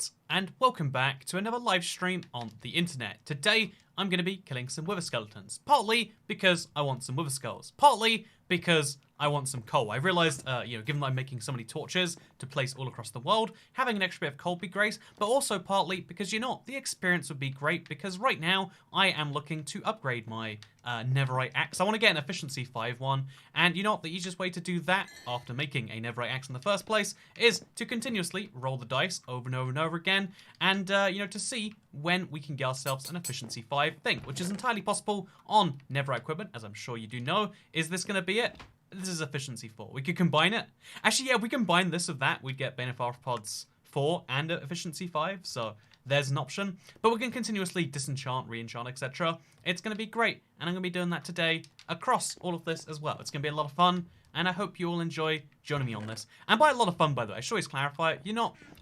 internet, and welcome back to another live stream on the internet. Today, I'm going to be killing some wither skeletons, partly because I want some wither skulls, partly because I want some coal. I realized, given that I'm making so many torches to place all across the world, having an extra bit of coal would be great, but also partly because, the experience would be great, because right now, I am looking to upgrade my netherite axe. I want to get an efficiency 5 one, and the easiest way to do that, after making a netherite axe in the first place, is to continuously roll the dice over and over and over again, and, to see when we can get ourselves an efficiency 5 thing, which is entirely possible on netherite equipment, as I'm sure you do know. Is this going to be it? This is efficiency 4. We could combine it. Actually, yeah, if we combine this with that, we'd get Bane of Arthropods 4 and efficiency 5, so there's an option. But we can continuously disenchant, reenchant, etc. It's going to be great, and I'm going to be doing that today across all of this as well. It's going to be a lot of fun, and I hope you all enjoy joining me on this. And by a lot of fun, by the way, I should always clarify,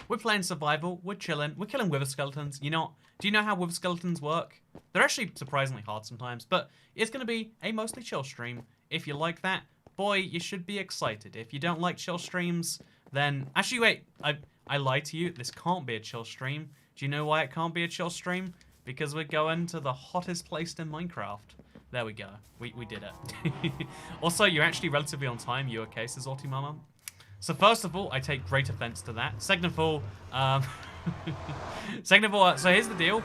we're playing survival, we're chilling, we're killing wither skeletons, Do you know how wither skeletons work? They're actually surprisingly hard sometimes, but it's going to be a mostly chill stream. If you like that, boy, you should be excited. If you don't like chill streams, then... Actually, wait, I lied to you. This can't be a chill stream. Do you know why it can't be a chill stream? Because we're going to the hottest place in Minecraft. There we go. We did it. Also, you're actually relatively on time. You okay, says Mama? So first of all, I take great offense to that. Second of all, so here's the deal.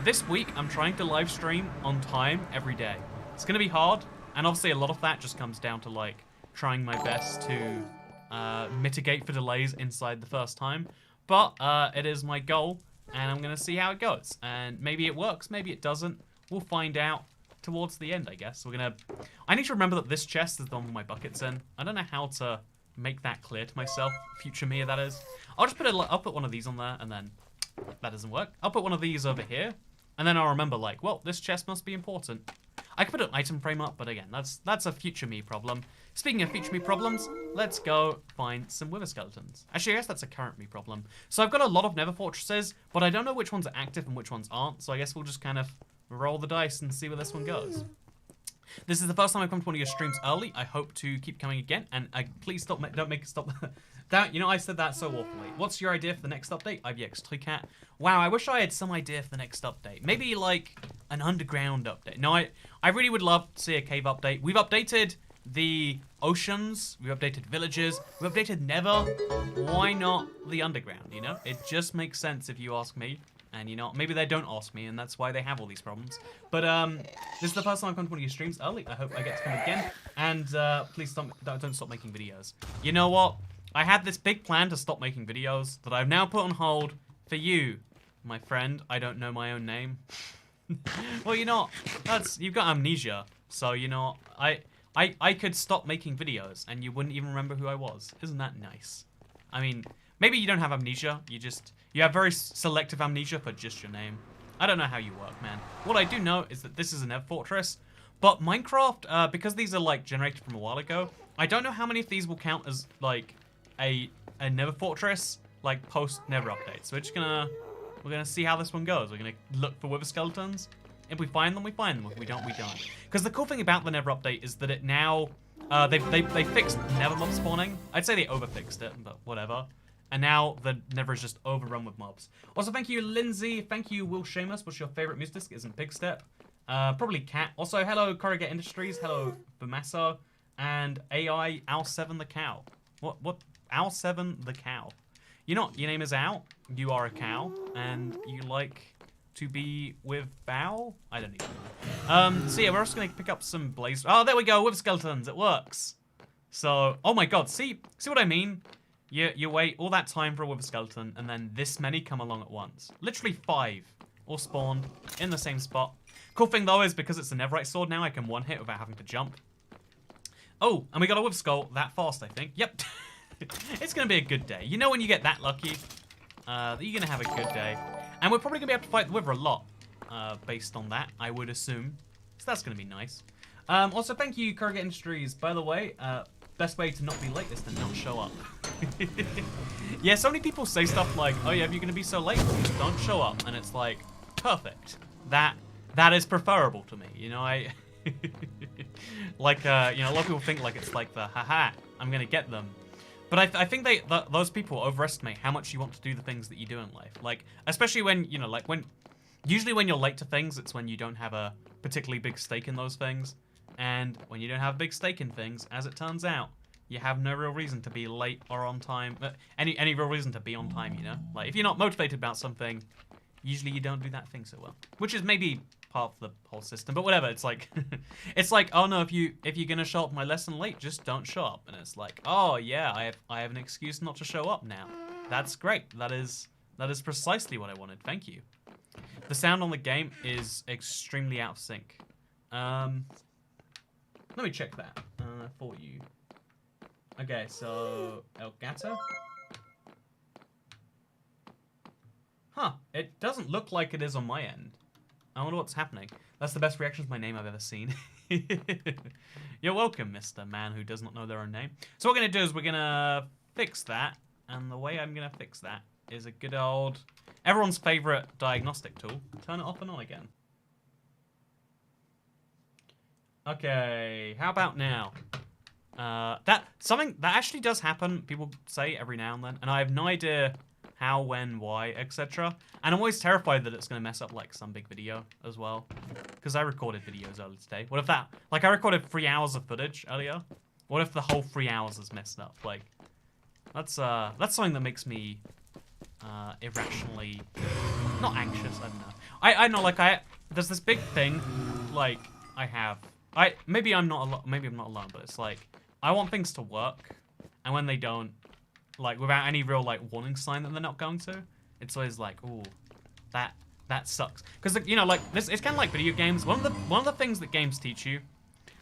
This week, I'm trying to live stream on time every day. It's going to be hard. And obviously a lot of that just comes down to trying my best to mitigate for delays inside the first time. But it is my goal, and I'm going to see how it goes. And maybe it works, maybe it doesn't. We'll find out towards the end, I guess. I need to remember that this chest is the one with my buckets in. I don't know how to make that clear to myself. Future me, that is. I'll put one of these on there, and then that doesn't work. I'll put one of these over here, and then I'll remember well, this chest must be important. I could put an item frame up, but again, that's a future me problem. Speaking of future me problems, let's go find some wither skeletons. Actually, I guess that's a current me problem. So I've got a lot of nether fortresses, but I don't know which ones are active and which ones aren't, so I guess we'll just kind of roll the dice and see where this one goes. This is the first time I've come to one of your streams early. I hope to keep coming again, and please don't make it stop. I said that so awfully. What's your idea for the next update? IVX Tricat. Wow, I wish I had some idea for the next update. Maybe an underground update. No, I really would love to see a cave update. We've updated the oceans, we've updated villages, we've updated Nether. Why not the underground, It just makes sense if you ask me. And, maybe they don't ask me, and that's why they have all these problems. But, this is the first time I've come to one of your streams early. I hope I get to come again. And, please don't stop making videos. You know what? I had this big plan to stop making videos that I've now put on hold for you, my friend. I don't know my own name. Well, you've got amnesia. So, I could stop making videos, and you wouldn't even remember who I was. Isn't that nice? I mean, maybe you don't have amnesia. You have very selective amnesia for just your name. I don't know how you work, man. What I do know is that this is a nether fortress. But Minecraft, because these are, generated from a while ago, I don't know how many of these will count as, a nether fortress, post-nether update. So we're gonna see how this one goes. We're gonna look for wither skeletons. If we find them, we find them. If we don't, we don't. Because the cool thing about the nether update is that it now, they fixed nether mob spawning. I'd say they overfixed it, but whatever. And now the nether is just overrun with mobs. Also, thank you, Lindsay. Thank you, Will Seamus. What's your favorite music disc? Isn't Pigstep? Probably Cat. Also, hello, Corrugate Industries. Hello, Bamassa. And AI, Al7 the Cow. What? Al7 the Cow. Your name is Al. You are a cow. And you like to be with Bow? I don't even know. So yeah, we're also going to pick up some blaze. Oh, there we go. With skeletons. It works. So, oh my god. See what I mean? You wait all that time for a wither skeleton, and then this many come along at once. Literally 5 all spawned in the same spot. Cool thing, though, is because it's a netherite sword now, I can one-hit without having to jump. Oh, and we got a wither skull that fast, I think. Yep. It's going to be a good day. When you get that lucky, you're going to have a good day. And we're probably going to be able to fight the wither a lot, based on that, I would assume. So that's going to be nice. Also, thank you, Corrugate Industries. By the way, best way to not be late is to not show up. Yeah, so many people say stuff like, oh yeah, if you're going to be so late, just don't show up. And it's perfect. That is preferable to me. A lot of people think it's the, haha, I'm going to get them. But I think those people overestimate how much you want to do the things that you do in life. Like, especially when, you know, like usually when you're late to things, it's when you don't have a particularly big stake in those things. And when you don't have a big stake in things, as it turns out, you have no real reason to be late or on time. Any real reason to be on time, you know? Like, if you're not motivated about something, usually you don't do that thing so well. Which is maybe part of the whole system, but whatever. It's like, it's like, oh no, if you're gonna show up to my lesson late, just don't show up. And it's like, oh yeah, I have an excuse not to show up now. That's great. That is precisely what I wanted. Thank you. The sound on the game is extremely out of sync. Let me check that for you. Okay, so Elgato. Huh, it doesn't look like it is on my end. I wonder what's happening. That's the best reaction to my name I've ever seen. You're welcome, Mr. Man who does not know their own name. So what we're going to do is we're going to fix that. And the way I'm going to fix that is a good old, everyone's favorite diagnostic tool. Turn it off and on again. Okay, how about now? Something that actually does happen, people say every now and then, and I have no idea how, when, why, etc. And I'm always terrified that it's going to mess up, like, some big video as well. Because I recorded videos earlier today. What if that... Like, I recorded 3 hours of footage earlier. What if the whole 3 hours is messed up? Like, that's something that makes me irrationally... Not anxious, I don't know. I know, like, there's this big thing, like, I have... Maybe I'm not alone, but it's like, I want things to work, and when they don't, like, without any real, like, warning sign that they're not going to, it's always like, ooh, that sucks. Because, you know, like, it's kind of like video games. One of the things that games teach you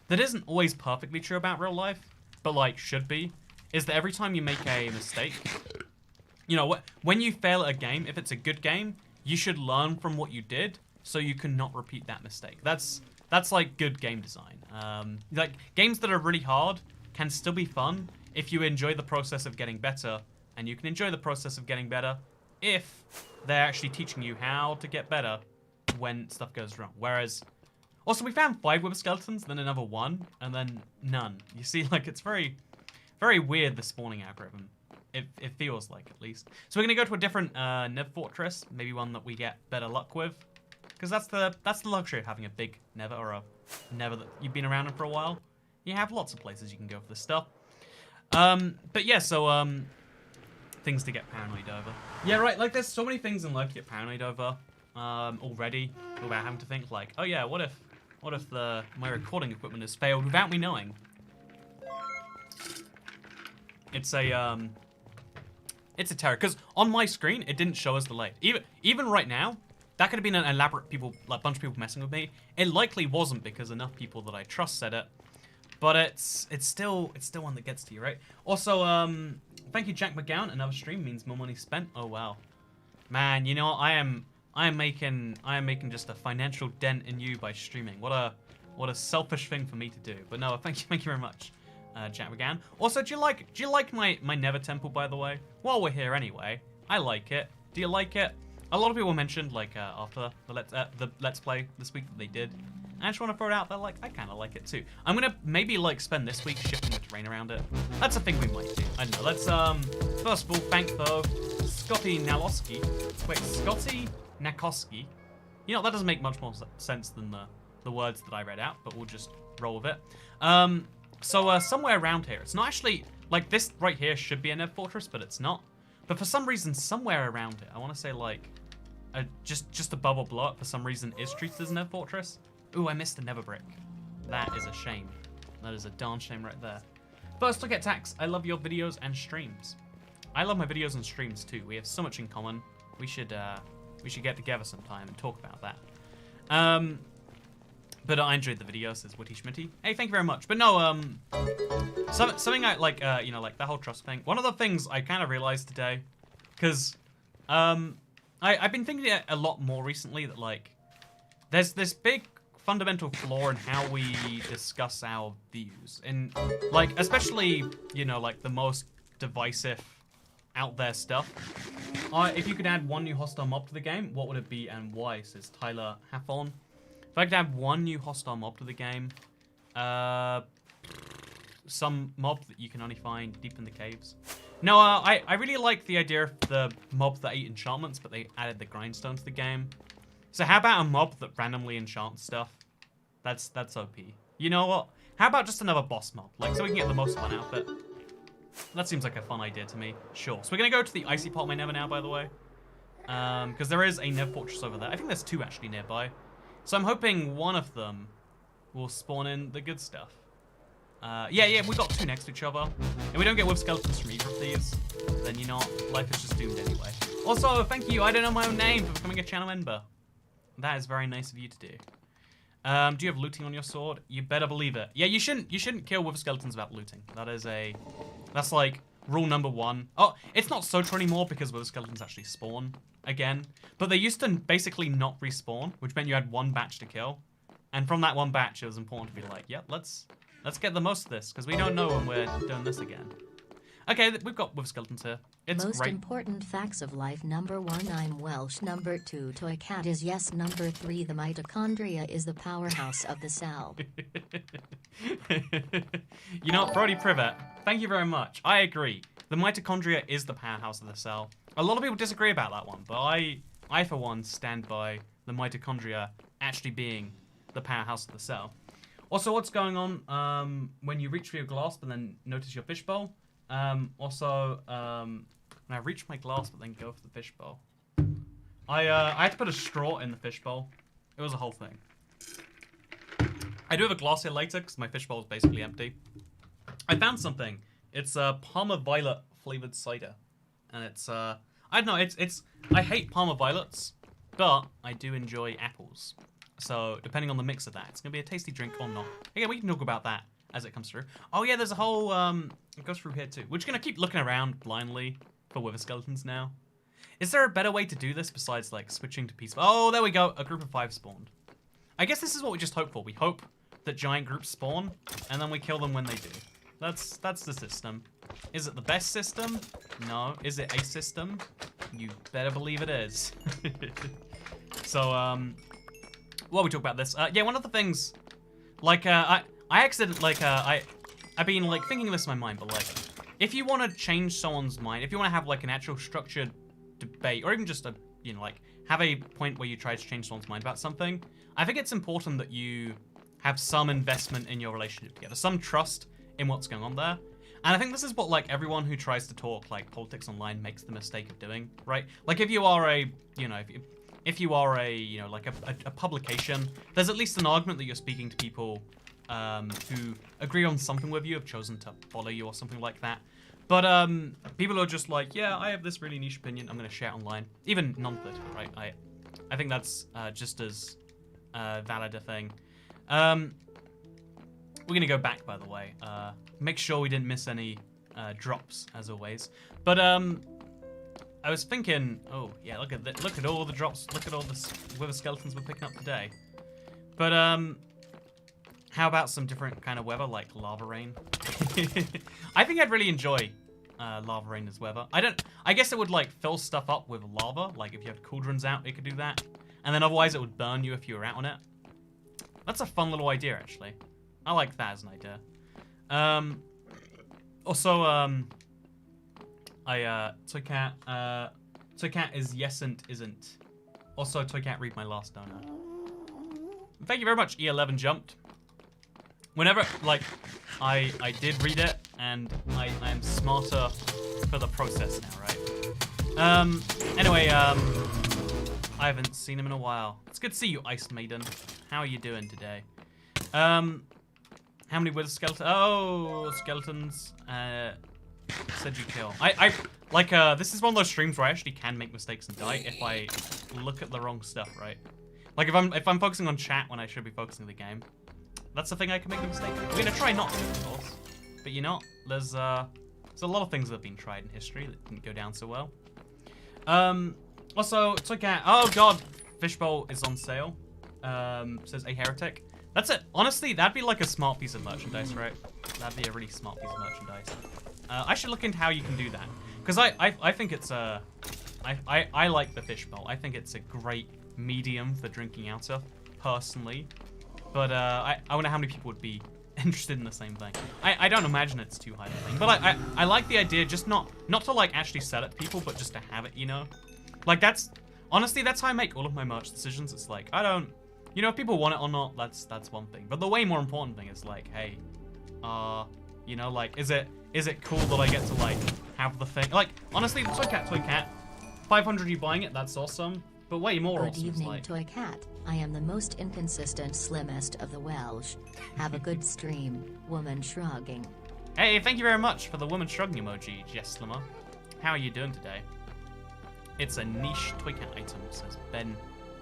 that isn't always perfectly true about real life, but, like, should be, is that every time you make a mistake, you know, when you fail at a game, if it's a good game, you should learn from what you did so you can not repeat that mistake. That's like good game design. Like games that are really hard can still be fun if you enjoy the process of getting better, and you can enjoy the process of getting better if they're actually teaching you how to get better when stuff goes wrong. Whereas, also we found 5 web skeletons, then another 1, and then none. You see, like it's very, very weird, the spawning algorithm. It feels like, at least. So we're gonna go to a different Nev fortress, maybe one that we get better luck with. Because that's the luxury of having a big Nether, or a Nether that you've been around in for a while. You have lots of places you can go for this stuff. But yeah, so things to get paranoid over. Yeah, right. Like there's so many things in life to get paranoid over already, without having to think like, oh yeah, what if my recording equipment has failed without me knowing? It's a terror. Because on my screen it didn't show us delayed. Even right now. That could have been an elaborate bunch of people messing with me. It likely wasn't because enough people that I trust said it. But it's still one that gets to you, right? Also, thank you, Jack McGowan. Another stream means more money spent. Oh wow, man, you know I am making just a financial dent in you by streaming. What a selfish thing for me to do. But no, thank you very much, Jack McGowan. Also, do you like my Nether temple, by the way? While we're here anyway, I like it. Do you like it? A lot of people mentioned, like, after the Let's Play this week that they did. I just want to throw it out there, like, I kind of like it too. I'm going to maybe, like, spend this week shifting the terrain around it. That's a thing we might do. I don't know. Let's, first of all, thank, though, Scotty Naloski. Wait, Scotty Nakoski? You know, that doesn't make much more sense than the words that I read out, but we'll just roll with it. So, somewhere around here. It's not actually, like, this right here should be a Nev fortress, but it's not. But for some reason, somewhere around it, I want to say, like, just above or below it, for some reason, is treated as a Nev fortress. Ooh, I missed the Nether brick. That is a shame. That is a darn shame right there. First look at Tax. I love your videos and streams. I love my videos and streams too. We have so much in common. We should get together sometime and talk about that. But I enjoyed the videos, says Witty Schmitty. Hey, thank you very much. But no, something I like, you know, like the whole trust thing. One of the things I kind of realized today, because I've been thinking a lot more recently that, like, there's this big fundamental flaw in how we discuss our views. And, like, especially, you know, like, the most divisive, out there stuff. If you could add 1 new hostile mob to the game, what would it be and why, says Tyler Hathorn. If I could add 1 new hostile mob to the game, some mob that you can only find deep in the caves. No, I really like the idea of the mob that ate enchantments, but they added the grindstone to the game. So how about a mob that randomly enchants stuff? That's OP. You know what? How about just another boss mob? Like, so we can get the most fun out of it. That seems like a fun idea to me. Sure. So we're going to go to the Icy Pot of my Nether now, by the way. Because there is a Nether Fortress over there. I think there's two actually nearby. So I'm hoping one of them will spawn in the good stuff. Yeah, we got two next to each other. And we don't get wolf skeletons from either of these. Then, you know, life is just doomed anyway. Also, thank you, I don't know my own name, for becoming a channel member. That is very nice of you to do. Do you have looting on your sword? You better believe it. Yeah, you shouldn't kill wolf skeletons without looting. That's like rule number 1. Oh, it's not so true anymore because wolf skeletons actually spawn again. But they used to basically not respawn, which meant you had one batch to kill. And from that one batch, it was important to be like, yep, let's get the most of this, because we don't know when we're doing this again. Okay, we've got wolf skeletons here. It's Most great. important facts of life. Number 1, I'm Welsh. Number 2, toy cat is yes. Number 3, the mitochondria is the powerhouse of the cell. You know, Brody Privet, thank you very much. I agree. The mitochondria is the powerhouse of the cell. A lot of people disagree about that one, but I for one, stand by the mitochondria actually being the powerhouse of the cell. Also, what's going on when you reach for your glass but then notice your fishbowl? When I reach my glass but then go for the fishbowl. I had to put a straw in the fishbowl. It was a whole thing. I do have a glass here later because my fishbowl is basically empty. I found something. It's Parma Violet flavored cider. And it's, I don't know, I hate Parma Violets, but I do enjoy apples. So, depending on the mix of that, it's going to be a tasty drink or not. Okay, we can talk about that as it comes through. Oh yeah, there's a whole, it goes through here too. We're just going to keep looking around blindly for wither skeletons now. Is there a better way to do this besides, like, switching to peaceful? Oh, there we go. A group of 5 spawned. I guess this is what we just hope for. We hope that giant groups spawn, and then we kill them when they do. That's the system. Is it the best system? No. Is it a system? You better believe it is. So, while we talk about this, yeah, one of the things, like, I accidentally, like, I've been, like, thinking this in my mind, but, like, if you want to change someone's mind, if you want to have, like, an actual structured debate, or even just a, you know, like, have a point where you try to change someone's mind about something, I think it's important that you have some investment in your relationship together, some trust in what's going on there. And I think this is what, like, everyone who tries to talk, like, politics online makes the mistake of doing, right? Like, if you are a, you know, if you are a, you know, like a publication, there's at least an argument that you're speaking to people who agree on something with you, have chosen to follow you or something like that. But people are just like, yeah, I have this really niche opinion, I'm going to share it online. Even non-political, right? I think that's just as valid a thing. We're going to go back, by the way. Make sure we didn't miss any drops, as always. But I was thinking, oh yeah, look at all the drops, look at all the wither skeletons we're picking up today. But how about some different kind of weather, like lava rain? I think I'd really enjoy lava rain as weather. I guess it would like fill stuff up with lava. Like if you have cauldrons out, it could do that. And then otherwise it would burn you if you were out on it. That's a fun little idea, actually. I like that as an idea. Also, Toycat is yesn't isn't. Also, Toycat, read my last donut. Thank you very much, E11 jumped. Whenever, like, I did read it, and I am smarter for the process now, right? Anyway, I haven't seen him in a while. It's good to see you, Ice Maiden. How are you doing today? How many wither skeletons? Oh, skeletons. Said you kill. This is one of those streams where I actually can make mistakes and die if I look at the wrong stuff, right? Like if I'm focusing on chat when I should be focusing on the game. That's the thing I can make a mistake with. We're gonna try not to, of course. But you know, there's a lot of things that have been tried in history that didn't go down so well. Also, Toycat. Oh god, Fishbowl is on sale. Says a heretic. That's it. Honestly, that'd be like a smart piece of merchandise, right? That'd be a really smart piece of merchandise. I should look into how you can do that. Because I think it's I like the fishbowl. I think it's a great medium for drinking out of, personally. But I wonder how many people would be interested in the same thing. I don't imagine it's too high of a thing, but I like the idea, just not to like actually sell it to people, but just to have it, you know? Like honestly, that's how I make all of my merch decisions. It's like, I don't, you know, if people want it or not, that's one thing. But the way more important thing is like, hey, you know, like, is it cool that I get to like have the thing? Like, honestly, the Toy Cat, 500 you buying it, that's awesome. But way more Good awesome evening, like, Toy Cat. I am the most inconsistent, slimmest of the Welsh. Have a good stream, woman shrugging. Hey, thank you very much for the woman shrugging emoji, Jess Slimmer. How are you doing today? It's a niche Toy Cat item, says Ben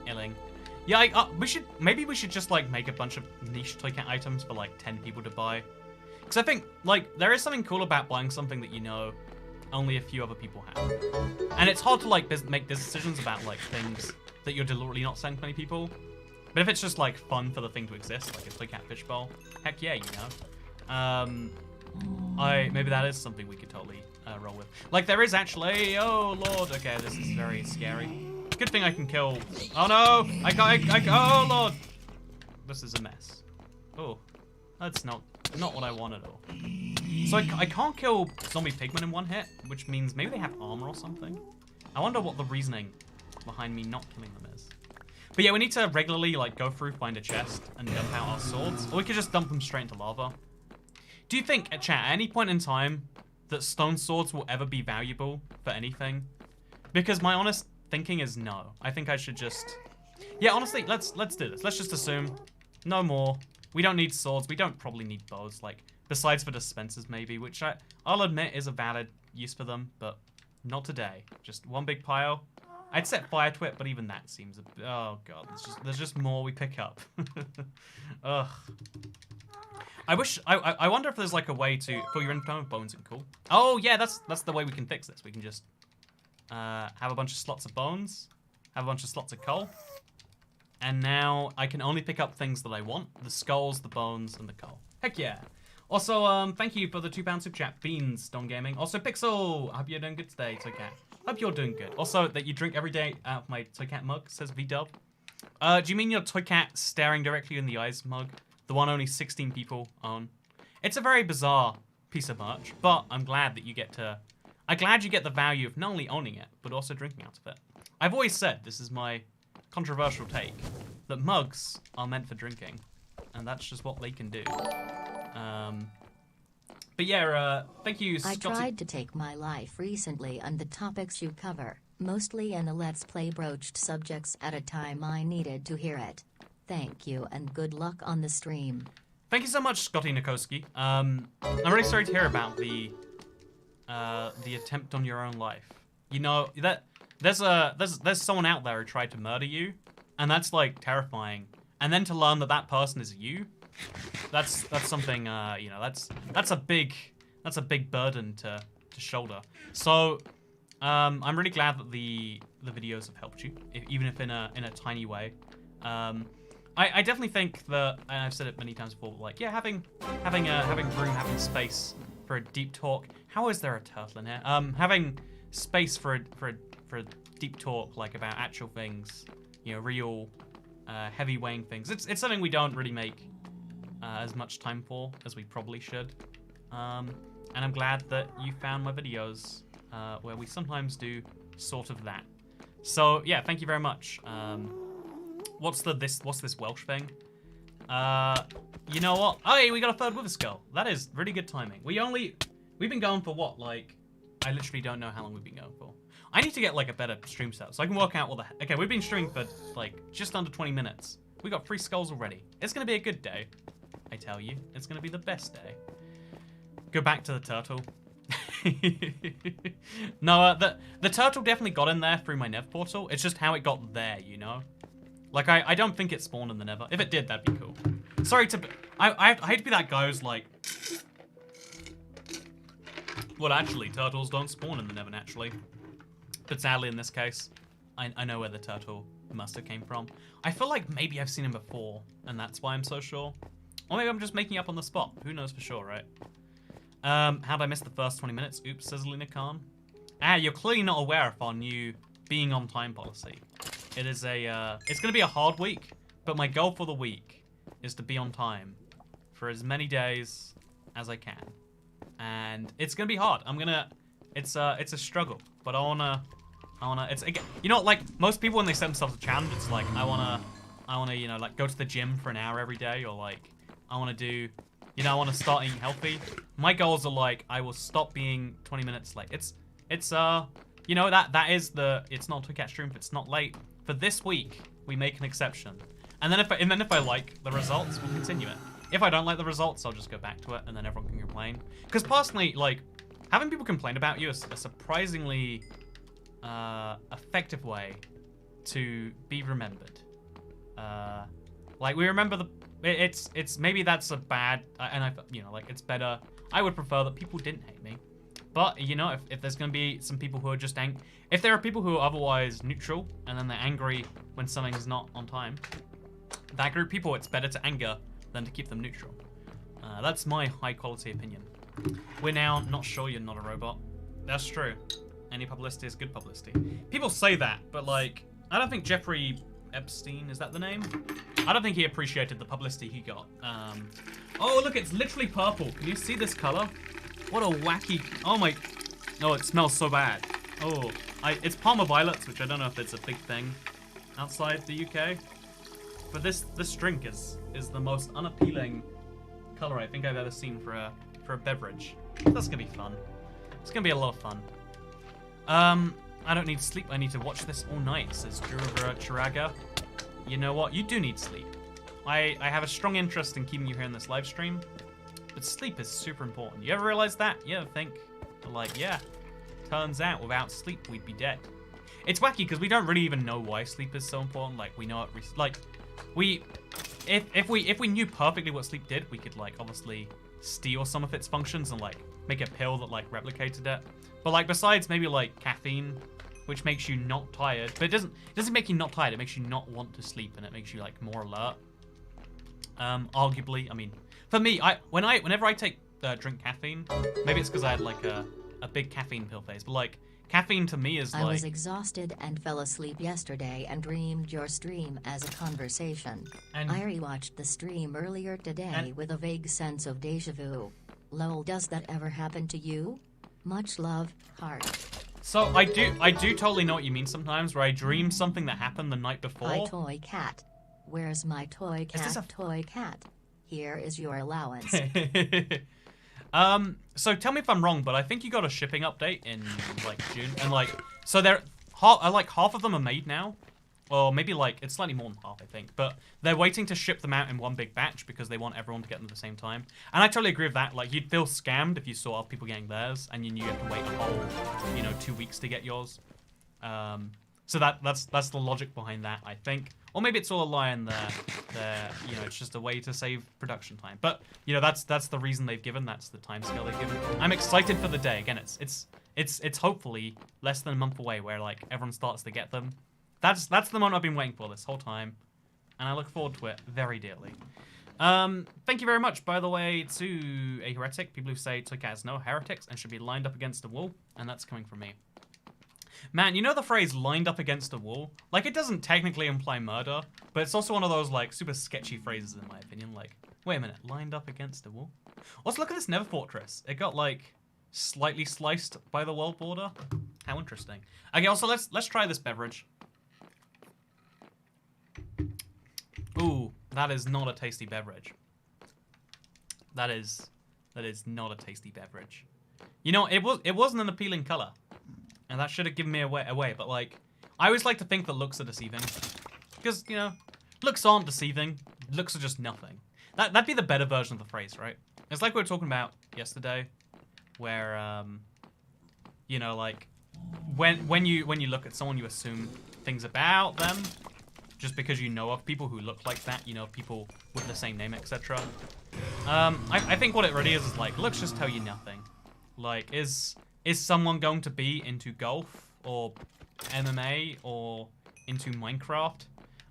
Illing. Yeah, maybe we should just like make a bunch of niche Toy Cat items for like 10 people to buy. Because I think like there is something cool about buying something that you know only a few other people have. And it's hard to like make decisions about like things that you're deliberately not selling to many people. But if it's just like fun for the thing to exist, like a Toy Cat fishbowl, heck yeah, you know. Maybe that is something we could totally roll with. Like there is actually, oh lord, okay, this is very scary. Good thing I can kill. Oh no, oh lord, this is a mess. Oh, that's not what I want at all. So I can't kill zombie pigmen in one hit, which means maybe they have armor or something. I wonder what the reasoning behind me not killing them is. But yeah, we need to regularly like go through, find a chest, and dump out our swords. Or we could just dump them straight into lava. Do you think, chat, at any point in time, that stone swords will ever be valuable for anything? Because my honest thinking is no. I think I should just... Yeah, honestly, let's do this. Let's just assume no more. We don't need swords. We don't probably need bows, like, besides for dispensers maybe, which I'll admit is a valid use for them, but not today. Just one big pile. I'd set fire to it, but even that seems a bit... Oh god, there's just more we pick up. Ugh. I wonder if there's like a way to fill your inventory with bones and cool. Oh yeah, that's the way we can fix this. We can just have a bunch of slots of bones, have a bunch of slots of coal, and now I can only pick up things that I want: the skulls, the bones, and the coal. Heck yeah! Also, thank you for the £2 super chat, Beans Don Gaming. Also, Pixel, I hope you're doing good today, Toy Cat. Hope you're doing good. Also, that you drink every day out of my Toy Cat mug, says VDub. Do you mean your Toy Cat staring directly in the eyes mug? The one only 16 people own. It's a very bizarre piece of merch, but I'm glad that you get to... I'm glad you get the value of not only owning it, but also drinking out of it. I've always said, this is my controversial take, that mugs are meant for drinking, and that's just what they can do. But yeah, thank you, Scotty. I tried to take my life recently on the topics you cover, mostly in a Let's Play broached subjects at a time I needed to hear it. Thank you and good luck on the stream. Thank you so much, Scotty Nikoski. I'm really sorry to hear about the attempt on your own life. You know that there's someone out there who tried to murder you, and that's like terrifying. And then to learn that that person is you, that's something you know, that's a big burden to shoulder. So I'm really glad that the videos have helped you, even if in a tiny way. I definitely think that, and I've said it many times before, like, yeah, having room, having space for a deep talk. How is there a turtle in here? Having space for a deep talk, like about actual things, you know, real heavy weighing things. It's something we don't really make as much time for as we probably should. And I'm glad that you found my videos where we sometimes do sort of that. So yeah, thank you very much. What's this Welsh thing? You know what? Oh, hey, we got a third Wither Skull. That is really good timing. We've been going for what? Like, I literally don't know how long we've been going for. I need to get like a better stream setup so I can work out what the okay, we've been streaming for like just under 20 minutes. We got 3 skulls already. It's gonna be a good day. I tell you, it's gonna be the best day. Go back to the turtle. No, the turtle definitely got in there through my Nev portal. It's just how it got there, you know? Like, I don't think it spawned in the Nether. If it did, that'd be cool. Sorry to... I hate to be that guy who's like... Well, actually, turtles don't spawn in the Nether naturally. But sadly, in this case, I know where the turtle must have came from. I feel like maybe I've seen him before, and that's why I'm so sure. Or maybe I'm just making up on the spot. Who knows for sure, right? How'd I miss the first 20 minutes? Oops, says Lena Khan. Ah, you're clearly not aware of our new being on time policy. It is a, it's gonna be a hard week, but my goal for the week is to be on time for as many days as I can. And it's gonna be hard. It's a struggle, but I wanna, it's, again, you know, like, most people when they set themselves a challenge, it's like, I wanna, you know, like, go to the gym for an hour every day, or like, I wanna do, you know, I wanna start eating healthy. My goals are like, I will stop being 20 minutes late. It's, you know, that is the, it's not Toy Cat stream if it's not late. For this week, we make an exception. And then if I like the results, we'll continue it. If I don't like the results, I'll just go back to it, and then everyone can complain. Because personally, like, having people complain about you is a surprisingly effective way to be remembered. Like, we remember it's maybe that's a bad, and I, you know, like, it's better. I would prefer that people didn't hate me. But, you know, if there's going to be some people who are just if there are people who are otherwise neutral, and then they're angry when something is not on time, that group of people, it's better to anger than to keep them neutral. That's my high-quality opinion. We're now not sure you're not a robot. That's true. Any publicity is good publicity. People say that, but, like, I don't think Jeffrey Epstein, is that the name? I don't think he appreciated the publicity he got. Oh, look, it's literally purple. Can you see this color? What a wacky... Oh, my... Oh, it smells so bad. Oh, it's Palmer Violets, which I don't know if it's a big thing outside the UK. But this drink is the most unappealing color I think I've ever seen for a beverage. That's gonna be fun. It's gonna be a lot of fun. I don't need sleep. I need to watch this all night, says Duruvara Chiraga. You know what? You do need sleep. I have a strong interest in keeping you here in this live stream, but sleep is super important. You ever realize that? You ever think, like, yeah, turns out without sleep we'd be dead. It's wacky because we don't really even know why sleep is so important. Like, we know it, like, if we knew perfectly what sleep did, we could, like, obviously steal some of its functions and, like, make a pill that, like, replicated it. But, like, besides maybe, like, caffeine, which makes you not tired, but it doesn't make you not tired, it makes you not want to sleep, and it makes you, like, more alert. Arguably, I mean, for me, whenever I drink caffeine, maybe it's because I had, like, a big caffeine pill phase, but, like, caffeine to me is like... I was exhausted and fell asleep yesterday and dreamed your stream as a conversation. And I rewatched the stream earlier today with a vague sense of deja vu. Lol, does that ever happen to you? Much love, heart. So I do totally know what you mean sometimes, where I dream something that happened the night before. My toy cat. Where's my toy cat? Toy cat. Here is your allowance. So tell me if I'm wrong, but I think you got a shipping update in, like, June, and, like, so they're, like, half of them are made now, or maybe, like, it's slightly more than half, I think, but they're waiting to ship them out in one big batch because they want everyone to get them at the same time, and I totally agree with that. Like, you'd feel scammed if you saw people getting theirs, and you knew you had to wait a whole, you know, 2 weeks to get yours. So that's the logic behind that, I think. Or maybe it's all a lie and you know, it's just a way to save production time. But, you know, that's the reason they've given, that's the timescale they've given. I'm excited for the day. Again, it's hopefully less than a month away where, like, everyone starts to get them. That's the moment I've been waiting for this whole time, and I look forward to it very dearly. Thank you very much, by the way, to a heretic. People who say Toy Cat is no heretics and should be lined up against a wall, and that's coming from me. Man, you know the phrase lined up against a wall? Like, it doesn't technically imply murder, but it's also one of those, like, super sketchy phrases in my opinion. Like, wait a minute, lined up against a wall? Also, look at this Nether Fortress. It got, like, slightly sliced by the world border. How interesting. Okay, also, let's try this beverage. Ooh, that is not a tasty beverage. That is not a tasty beverage. You know, it wasn't an appealing color. And that should have given me away, but, like, I always like to think that looks are deceiving. Because, you know, looks aren't deceiving. Looks are just nothing. That'd be the better version of the phrase, right? It's like we were talking about yesterday, where, you know, like, when you look at someone, you assume things about them, just because you know of people who look like that, you know, people with the same name, etc. I think what it really is like, looks just tell you nothing. Like, is someone going to be into golf or MMA or into Minecraft?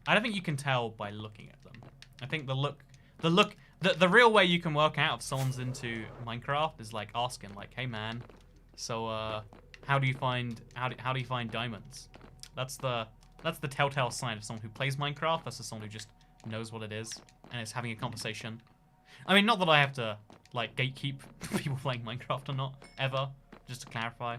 I don't think you can tell by looking at them. I think the real way you can work out if someone's into Minecraft is like asking, like, hey man, so how do you find diamonds? That's the telltale sign of someone who plays Minecraft versus someone who just knows what it is and is having a conversation. I mean, not that I have to, like, gatekeep people playing Minecraft or not, ever, just to clarify.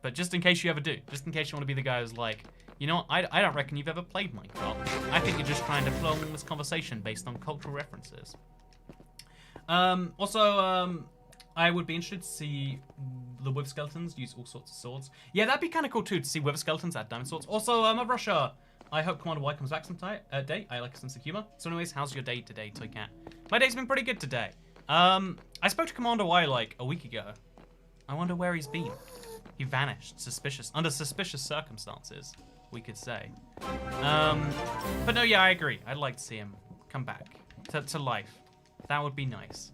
But just in case you ever do, just in case you want to be the guy who's like, you know what, I don't reckon you've ever played Minecraft. I think you're just trying to flow along this conversation based on cultural references. Also, I would be interested to see the Wither Skeletons use all sorts of swords. Yeah, that'd be kind of cool too, to see Wither Skeletons add diamond swords. Also, of Russia, I hope Commander Y comes back some day. I like a sense of humor. So anyways, how's your day today, Toycat? My day's been pretty good today. I spoke to Commander Y like a week ago. I wonder where he's been. He vanished, under suspicious circumstances, we could say. But no, yeah, I agree. I'd like to see him come back to life. That would be nice.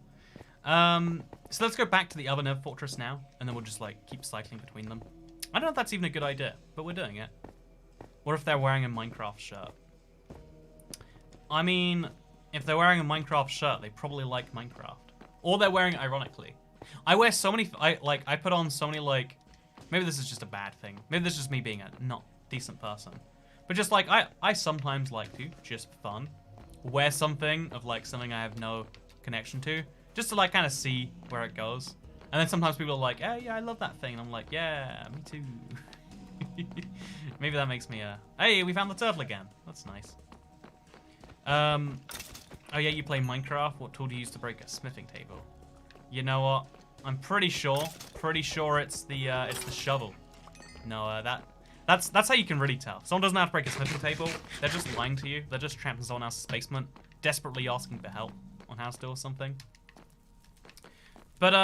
So let's go back to the other Nether Fortress now, and then we'll just like keep cycling between them. I don't know if that's even a good idea, but we're doing it. What if they're wearing a Minecraft shirt? I mean, if they're wearing a Minecraft shirt, they probably like Minecraft. Or they're wearing it ironically. I wear so many, I put on so many like, maybe this is just a bad thing. Maybe this is just me being a not decent person. But just like, I sometimes like to, just for fun, wear something of like something I have no connection to. Just to like kind of see where it goes. And then sometimes people are like, hey, yeah, I love that thing. And I'm like, yeah, me too. Maybe that makes me hey, we found the turtle again. That's nice. Oh yeah, you play Minecraft. What tool do you use to break a smithing table? You know what? I'm pretty sure it's the shovel. No, that's how you can really tell. If someone doesn't know how to break a smithing table, they're just lying to you. They're just trapped in someone else's basement, desperately asking for help on how to do or something. But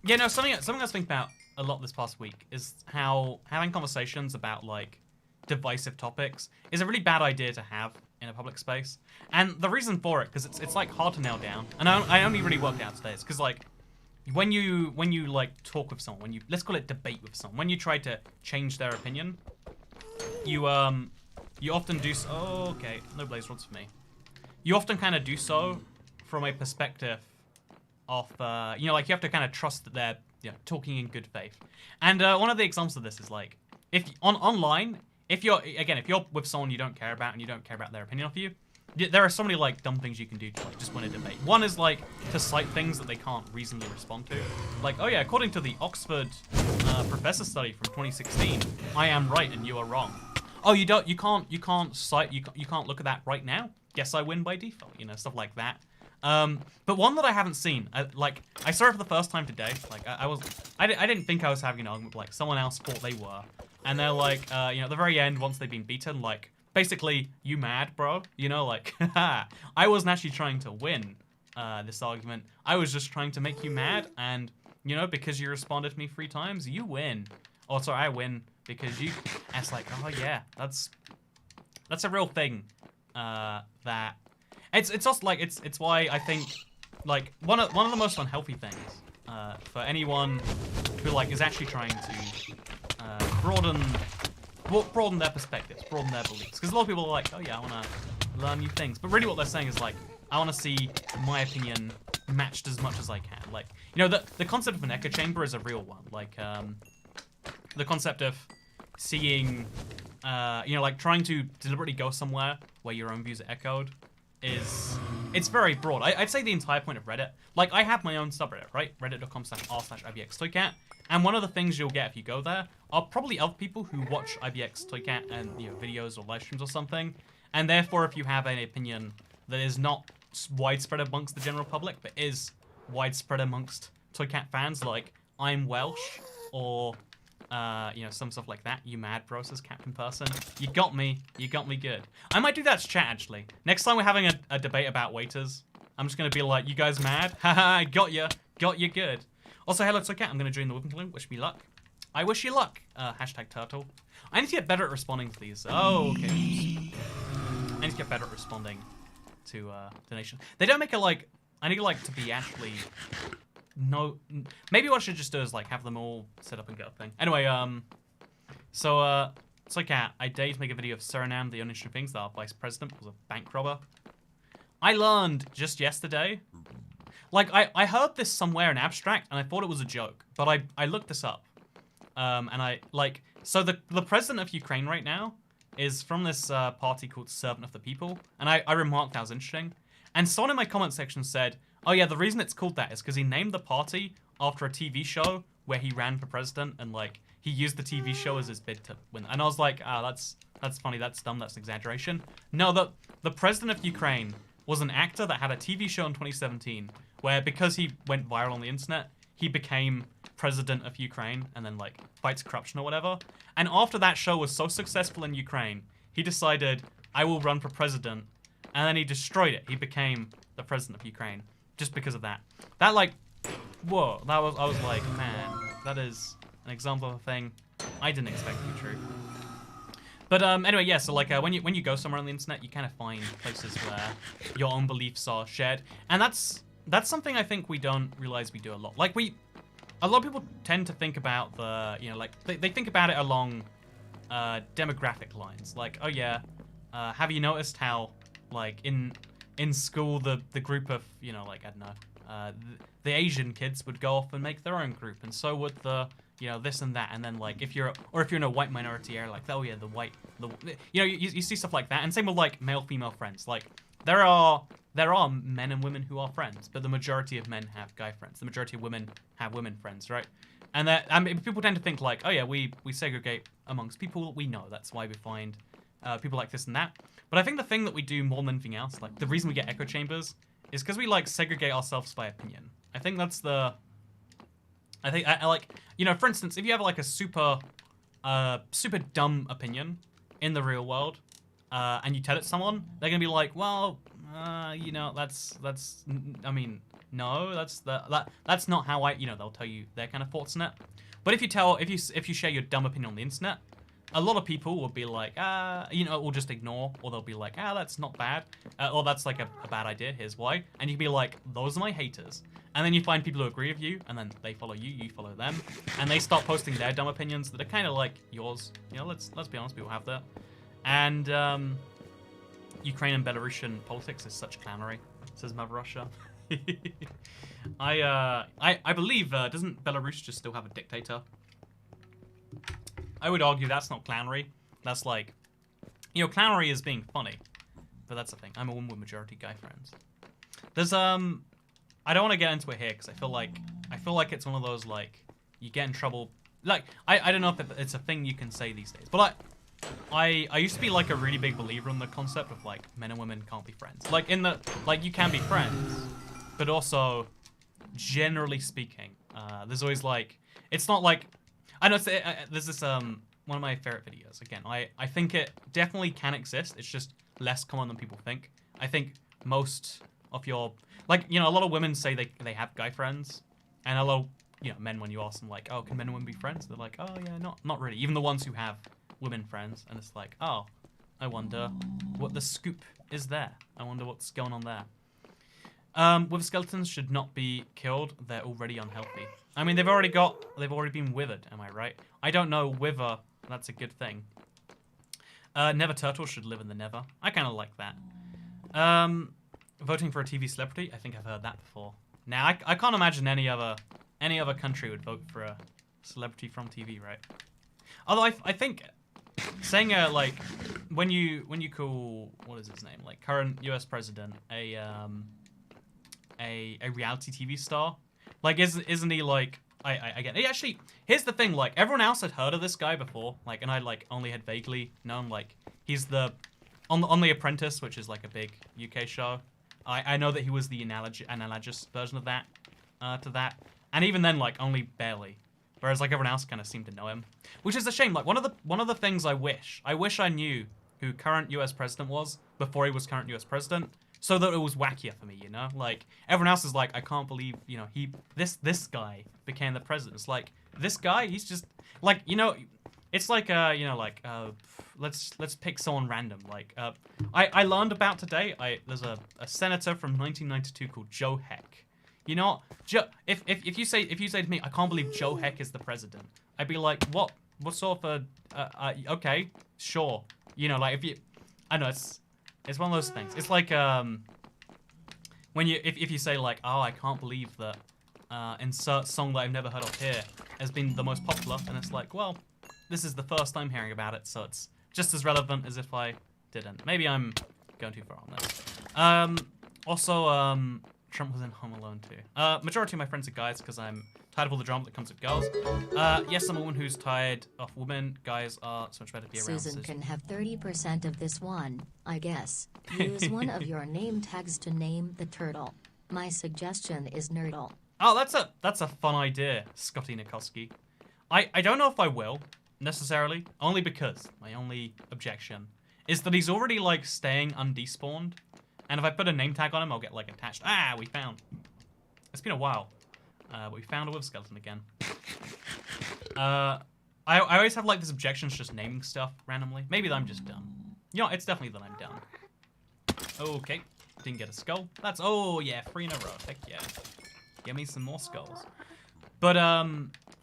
yeah, no, something I was thinking about a lot this past week is how having conversations about like divisive topics is a really bad idea to have in a public space. And the reason for it, because it's like hard to nail down. And I only really worked out today, because like when you like talk with someone, let's call it debate with someone, when you try to change their opinion, you often do so. Oh, okay, no blaze rods for me. You often kind of do so from a perspective of you know, like you have to kind of trust that they're talking in good faith. And one of the examples of this is like if online, if you're with someone you don't care about and you don't care about their opinion of you, there are so many like dumb things you can do to like just win a debate. One is like to cite things that they can't reasonably respond to. Like, oh yeah, according to the Oxford professor study from 2016, I am right and you are wrong. Oh, you can't look at that right now. Guess I win by default. You know, stuff like that. But one that I haven't seen, like I saw it for the first time today. Like I didn't think I was having an argument, but like someone else thought they were, and they're like, you know, at the very end, once they've been beaten, like basically, you mad, bro? You know, like, I wasn't actually trying to win this argument. I was just trying to make you mad, and you know, because you responded to me 3 times, you win. Oh, sorry, I win because you. And it's like, oh yeah, that's a real thing. That. It's also like it's why I think like one of the most unhealthy things for anyone who like is actually trying to broaden their perspectives, broaden their beliefs. Because a lot of people are like, oh yeah, I want to learn new things, but really what they're saying is like, I want to see my opinion matched as much as I can. Like, you know, the concept of an echo chamber is a real one. Like the concept of seeing, you know, like trying to deliberately go somewhere where your own views are echoed. It's very broad. I'd say the entire point of Reddit. Like, I have my own subreddit, right? reddit.com/r/IBXToycat. And one of the things you'll get if you go there are probably other people who watch IBX Toycat and, you know, videos or live streams or something. And therefore, if you have an opinion that is not widespread amongst the general public, but is widespread amongst Toycat fans, like I'm Welsh or you know, some stuff like that. You mad, bro, says Captain Person. You got me good. I might do that to chat, actually. Next time we're having a debate about waiters, I'm just going to be like, you guys mad? Haha, I got you good. Also, hello, Toycat. I'm going to join the whipping balloon. Wish me luck. I wish you luck. Hashtag turtle. I need to get better at responding to these. Oh, okay. I need to get better at responding to donations. They don't make a, like, I need, like, to be actually... No, maybe what I should just do is like have them all set up and go thing. Anyway, so it's like I dared to make a video of Suriname, the uninteresting things that our vice president was a bank robber. I learned just yesterday, like I heard this somewhere in abstract and I thought it was a joke, but I looked this up, and I like so the president of Ukraine right now is from this party called Servant of the People, and I remarked that was interesting, and someone in my comment section said, Oh yeah, the reason it's called that is because he named the party after a TV show where he ran for president, and like he used the TV show as his bid to win. And I was like, that's funny, that's dumb, that's an exaggeration. No, the president of Ukraine was an actor that had a TV show in 2017 where, because he went viral on the internet, he became president of Ukraine and then like fights corruption or whatever. And after that show was so successful in Ukraine, he decided, I will run for president, and then he destroyed it. He became the president of Ukraine just because of that. That like, whoa, I was like, man, that is an example of a thing I didn't expect to be true. But anyway, yeah, so like when you go somewhere on the internet, you kind of find places where your own beliefs are shared. And that's something I think we don't realize we do a lot. Like a lot of people tend to think about the, you know, like they think about it along demographic lines. Like, oh yeah, have you noticed how like in school the group of, you know, like, I don't know, the Asian kids would go off and make their own group, and so would the, you know, this and that. And then like if you're in a white minority area, like, oh yeah, you know, you see stuff like that. And same with like male female friends. Like there are men and women who are friends, but the majority of men have guy friends. The majority of women have women friends, right? And that, I mean, people tend to think like, oh yeah, we segregate amongst people we know. That's why we find people like this and that. But I think the thing that we do more than anything else, like the reason we get echo chambers, is because we like segregate ourselves by opinion. I think that's the. I like, you know, for instance, if you have like a super dumb opinion in the real world, and you tell it to someone, they're gonna be like, well, you know, I mean, no, that's not how I, you know, they'll tell you their kind of thoughts on it. But if you share your dumb opinion on the internet, a lot of people will be like, you know, will just ignore, or they'll be like, that's not bad, or that's like a bad idea, here's why. And you can be like, those are my haters. And then you find people who agree with you, and then they follow you, you follow them, and they start posting their dumb opinions that are kind of like yours. You know, let's be honest, people have that. And Ukraine and Belarusian politics is such clownery, says Mother Russia. I believe, doesn't Belarus just still have a dictator? I would argue that's not clownery. That's like, you know, clownery is being funny. But that's the thing. I'm a woman with majority guy friends. There's, I don't want to get into it here because I feel like it's one of those, like, you get in trouble. Like, I don't know if it's a thing you can say these days. But I used to be like a really big believer in the concept of like men and women can't be friends. Like you can be friends, but also generally speaking, there's always like, it's not like, I know there's this one of my favorite videos. Again, I think it definitely can exist. It's just less common than people think. I think most of your, like, you know, a lot of women say they have guy friends, and a lot of, you know, men, when you ask them like, oh, can men and women be friends? They're like, oh yeah, not really. Even the ones who have women friends, and it's like, oh, I wonder what the scoop is there. I wonder what's going on there. Wither skeletons should not be killed. They're already unhealthy. I mean, they've already been withered. Am I right? I don't know. Wither. That's a good thing. Never turtle should live in the never. I kind of like that. Voting for a TV celebrity. I think I've heard that before. Now I can't imagine any other country would vote for a celebrity from TV, right? Although I think saying like when you call, what is his name, like current US president a reality TV star, like isn't he like, I get it. Actually, here's the thing, like everyone else had heard of this guy before, like, and I like only had vaguely known, like he's on The Apprentice, which is like a big UK show. I know that he was the analogous version of that to that, and even then like only barely. Whereas like everyone else kind of seemed to know him, which is a shame. Like one of the things I wish I knew who current US president was before he was current US president, so that it was wackier for me, you know? Like everyone else is like, I can't believe, you know, this guy became the president. It's like, this guy, he's just like, you know, it's like you know, like let's pick someone random. Like I learned about today, there's a senator from 1992 called Joe Heck. You know, if you say to me, I can't believe Joe Heck is the president, I'd be like, what sort of okay, sure. You know, like I know it's one of those things. It's like when if you say like, oh, I can't believe that insert song that I've never heard of here has been the most popular, and it's like, well, this is the first time hearing about it, so it's just as relevant as if I didn't. Maybe I'm going too far on this. Also, Trump was in Home Alone too. Majority of my friends are guys because I'm tired of all the drama that comes with girls. Yes, I'm a woman who's tired of women. Guys are so much better to be around. Susan can have 30% of this one, I guess. Use one of your name tags to name the turtle. My suggestion is Nerdle. Oh, that's a fun idea, Scotty Nikoski. I don't know if I will, necessarily, only because my only objection is that he's already, like, staying undespawned, and if I put a name tag on him, I'll get, like, attached. Ah, we found. It's been a while, but we found a wither skeleton again. I always have, like, this objection to just naming stuff randomly. Maybe that I'm just dumb. You know, it's definitely that I'm dumb. Okay, didn't get a skull. That's, oh, yeah, 3 in a row. Heck yeah. Give me some more skulls. But,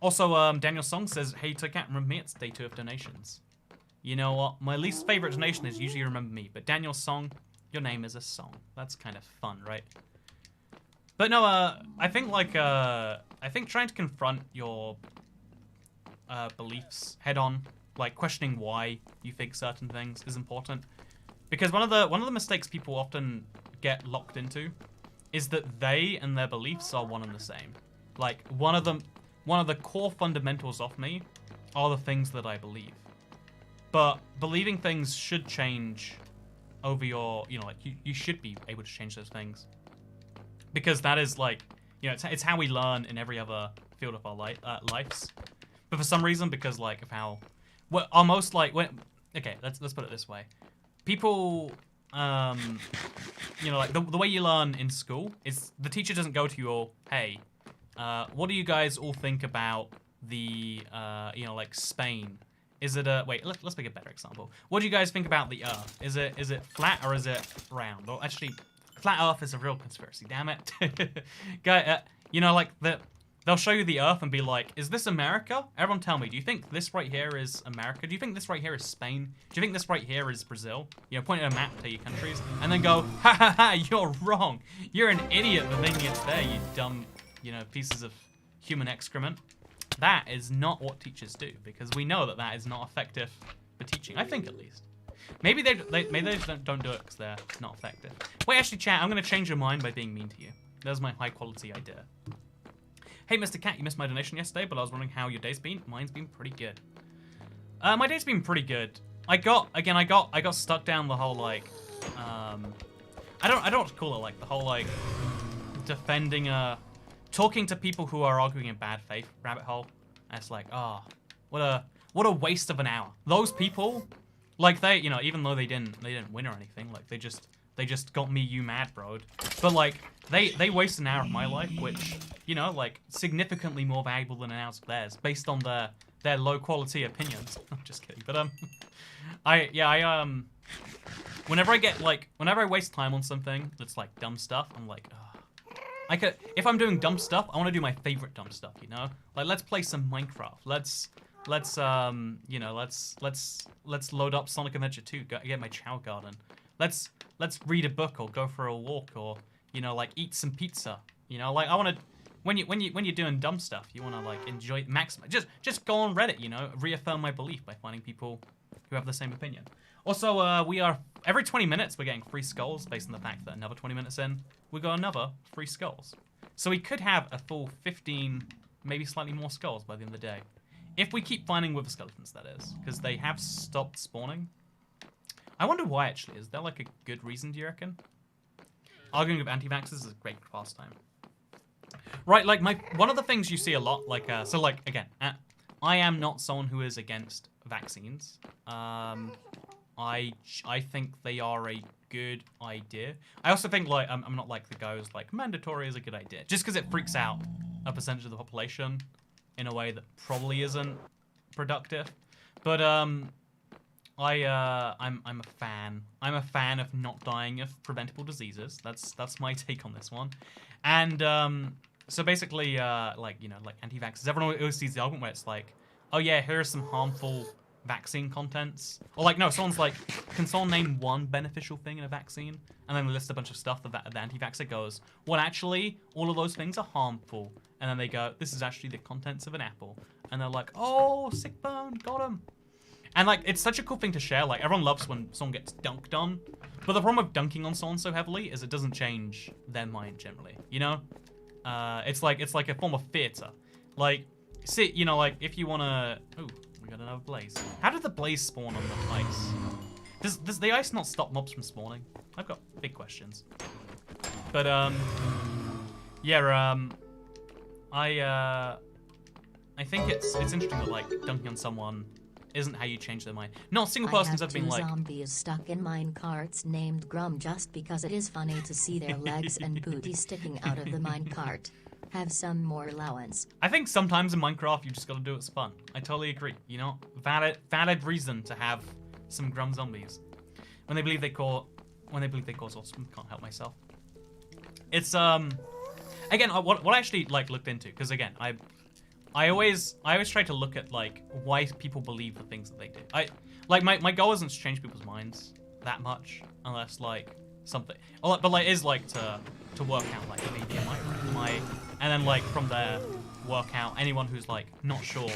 also, Daniel Song says, hey, Tokat, remember me? It's day 2 of donations. You know what? My least favorite donation is usually remember me, but Daniel Song, your name is a song. That's kind of fun, right? But no, I think, like, I think trying to confront your beliefs head on, like questioning why you think certain things is important. Because one of the mistakes people often get locked into is that they and their beliefs are one and the same. Like, one of the core fundamentals of me are the things that I believe. But believing things should change over your, you know, like, you should be able to change those things. Because that is, like, you know, it's how we learn in every other field of our lives. But for some reason, because, like, of how, well, almost, like, okay, let's put it this way. People, you know, like, the way you learn in school is the teacher doesn't go to you all, hey, what do you guys all think about the, you know, like, Spain? Is it a... Wait, let's make a better example. What do you guys think about the Earth? Is it flat or is it round? Well, actually, flat Earth is a real conspiracy, damn it. Guy, you know, like, they'll show you the Earth and be like, is this America? Everyone tell me, do you think this right here is America? Do you think this right here is Spain? Do you think this right here is Brazil? You know, point at a map to your countries, and then go, ha ha ha, you're wrong. You're an idiot for thinking it's there, you dumb, you know, pieces of human excrement. That is not what teachers do, because we know that that is not effective for teaching. I think, at least. Maybe they just don't do it because they're not effective. Wait, actually, chat, I'm going to change your mind by being mean to you. There's my high-quality idea. Hey, Mr. Cat, you missed my donation yesterday, but I was wondering how your day's been. Mine's been pretty good. My day's been pretty good. I got stuck down the whole, like, I don't know what to call it, like, the whole, like, defending talking to people who are arguing in bad faith rabbit hole. And it's like, oh, what a waste of an hour. Those people, like, they, you know, even though they didn't win or anything, like, they just got me you mad, bro. But, like, they waste an hour of my life, which, you know, like, significantly more valuable than an hour of theirs, based on their low quality opinions. I'm just kidding. But whenever I waste time on something that's like dumb stuff, I'm like, oh. If I'm doing dumb stuff, I want to do my favorite dumb stuff, you know? Like, let's play some Minecraft. Let's load up Sonic Adventure 2, get my Chow Garden. Let's read a book or go for a walk or, you know, like, eat some pizza. You know, like, I want to, when you're doing dumb stuff, you want to, like, enjoy just go on Reddit, you know, reaffirm my belief by finding people who have the same opinion. Also, we are, every 20 minutes, we're getting free skulls based on the fact that another 20 minutes in, we got another free skulls. So we could have a full 15, maybe slightly more skulls by the end of the day. If we keep finding wither skeletons, that is, because they have stopped spawning. I wonder why, actually. Is there, like, a good reason, do you reckon? Arguing with anti-vaxxers is a great pastime. Right, like, one of the things you see a lot, like, so, like, again, I am not someone who is against vaccines. I think they are a good idea. I also think, like, I'm not like the guy who's like, mandatory is a good idea. Just because it freaks out a percentage of the population in a way that probably isn't productive. But, I'm a fan. I'm a fan of not dying of preventable diseases. That's my take on this one. And, so basically, like, you know, like anti-vaxxers, everyone always sees the argument where it's like, oh yeah, here are some harmful vaccine contents. Or like, no, someone's like, can someone name one beneficial thing in a vaccine? And then they list a bunch of stuff that the anti-vaxxer goes, well, actually, all of those things are harmful. And then they go, this is actually the contents of an apple. And they're like, oh, sick burn, got him. And like, it's such a cool thing to share. Like, everyone loves when someone gets dunked on. But the problem with dunking on someone so heavily is it doesn't change their mind generally, you know? It's like a form of theater. Like, see, you know, like if you wanna... Ooh, we got another blaze. How did the blaze spawn on the ice? Does the ice not stop mobs from spawning? I've got big questions. But, yeah, I think it's interesting that, like, dunking on someone isn't how you change their mind. Not a single person's ever been like... zombies stuck in mine carts named Grum just because it is funny to see their legs and booty sticking out of the mine cart. Have some more allowance. I think sometimes in Minecraft you just gotta do what's fun. I totally agree. You know, valid reason to have some Grum zombies. When they believe they cause awesome, can't help myself. It's again what I actually like looked into, because again I always try to look at like why people believe the things that they do. My goal isn't to change people's minds that much, unless like something, but like is like to work out like maybe am I right, and then like from there work out anyone who's like not sure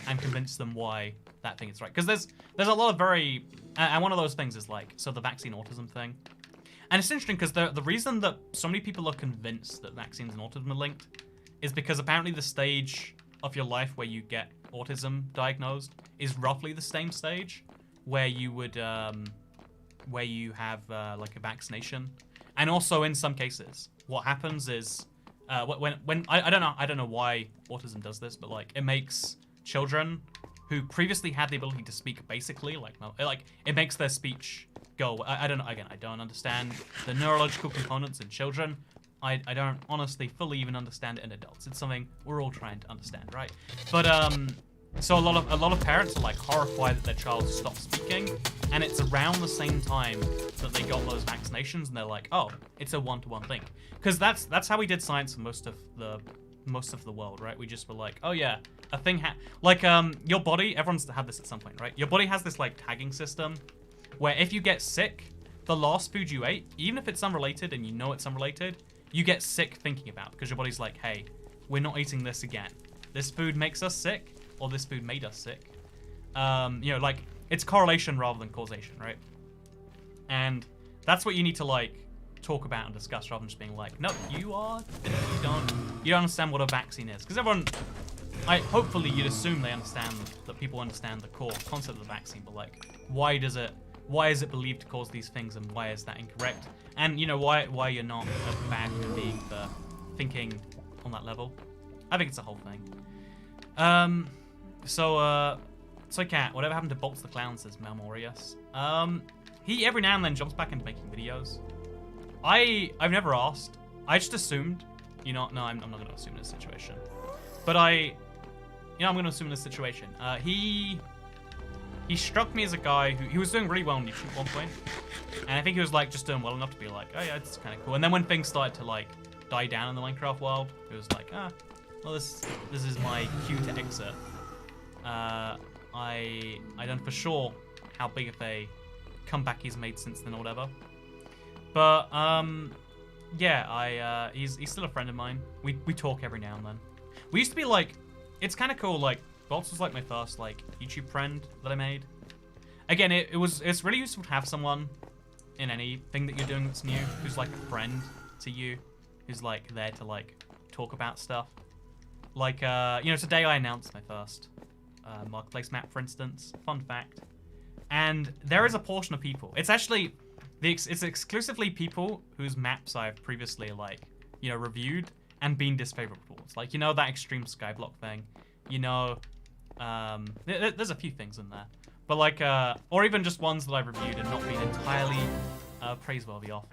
and convince them why that thing is right. Because there's a lot of very and one of those things is like so the vaccine autism thing. And it's interesting because the reason that so many people are convinced that vaccines and autism are linked is because apparently the stage of your life where you get autism diagnosed is roughly the same stage where you would where you have like a vaccination. And also in some cases what happens is when I don't know why autism does this, but like it makes children who previously had the ability to speak basically like it makes their speech go. I don't know, again, I don't understand the neurological components in children. I don't honestly fully even understand it in adults. It's something we're all trying to understand, right? But so a lot of parents are like horrified that their child stopped speaking, and it's around the same time that they got those vaccinations, and they're like, oh, it's a one-to-one thing, because that's how we did science for most of the world, right? We just were like, oh yeah, a thing like your body. Everyone's had this at some point, right? Your body has this like tagging system, where if you get sick, the last food you ate, even if it's unrelated and you know it's unrelated, you get sick thinking about, because your body's like, hey, we're not eating this again. This food makes us sick, or this food made us sick. You know, like, it's correlation rather than causation, right? And that's what you need to, like, talk about and discuss, rather than just being like, no, you don't understand what a vaccine is. Because everyone, hopefully you'd assume they understand, that people understand the core concept of the vaccine, but like, why is it believed to cause these things, and why is that incorrect? And you know, why you're not a bad human being for thinking on that level. I think it's a whole thing. So Cat, whatever happened to Bolts the Clown, says Melmorius. He every now and then jumps back into making videos. I've never asked. I just assumed. You know, no, I'm not going to assume in this situation. But I'm going to assume in this situation. He struck me as a guy who he was doing really well on YouTube at one point, and I think he was like just doing well enough to be like, oh yeah, it's kind of cool. And then when things started to like die down in the Minecraft world, it was like, well, this is my cue to exit. I don't know for sure how big of a comeback he's made since then or whatever. But yeah, he's still a friend of mine. We talk every now and then. We used to be like, it's kind of cool. Like Bolts was like my first like YouTube friend that I made. Again, it's really useful to have someone in anything that you're doing that's new who's like a friend to you, who's like there to like talk about stuff. Like you know, today I announced my first marketplace map, for instance. Fun fact. And there is a portion of people. It's actually it's exclusively people whose maps I've previously like, you know, reviewed and been disfavorable towards. Like, you know, that extreme skyblock thing. You know, there's a few things in there, but like or even just ones that I've reviewed and not been entirely praiseworthy of.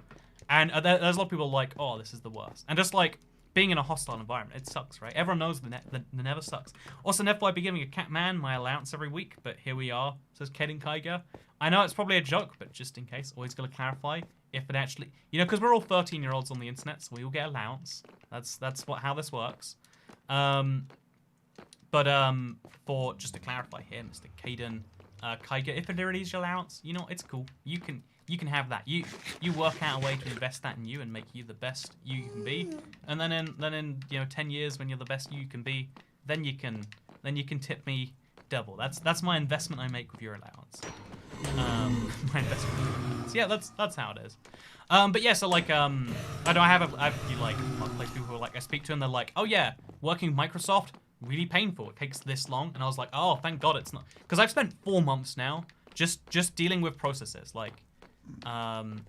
And there's a lot of people like, oh, this is the worst. And just like being in a hostile environment, it sucks, right? Everyone knows the never sucks. Also, never thought I'd be giving a cat man my allowance every week, but here we are, says Kaden Kiger. I know it's probably a joke, but just in case, always got to clarify if it actually, you know, because we're all 13-year-olds on the internet, so we all get allowance. That's how this works. But for just to clarify here, Mr. Kaden Kiger, if it really is your allowance, you know, it's cool. You can have that. You work out a way to invest that in you and make you the best you can be. And then in you know 10 years when you're the best you can be, then you can tip me double. That's my investment I make with your allowance. My investment returns. Yeah, that's how it is. But yeah, so like, I know I have a few like marketplace people who are like, I speak to and they're like, oh yeah, working with Microsoft, really painful. It takes this long. And I was like, oh, thank God it's not. Because I've spent 4 months now just dealing with processes, like,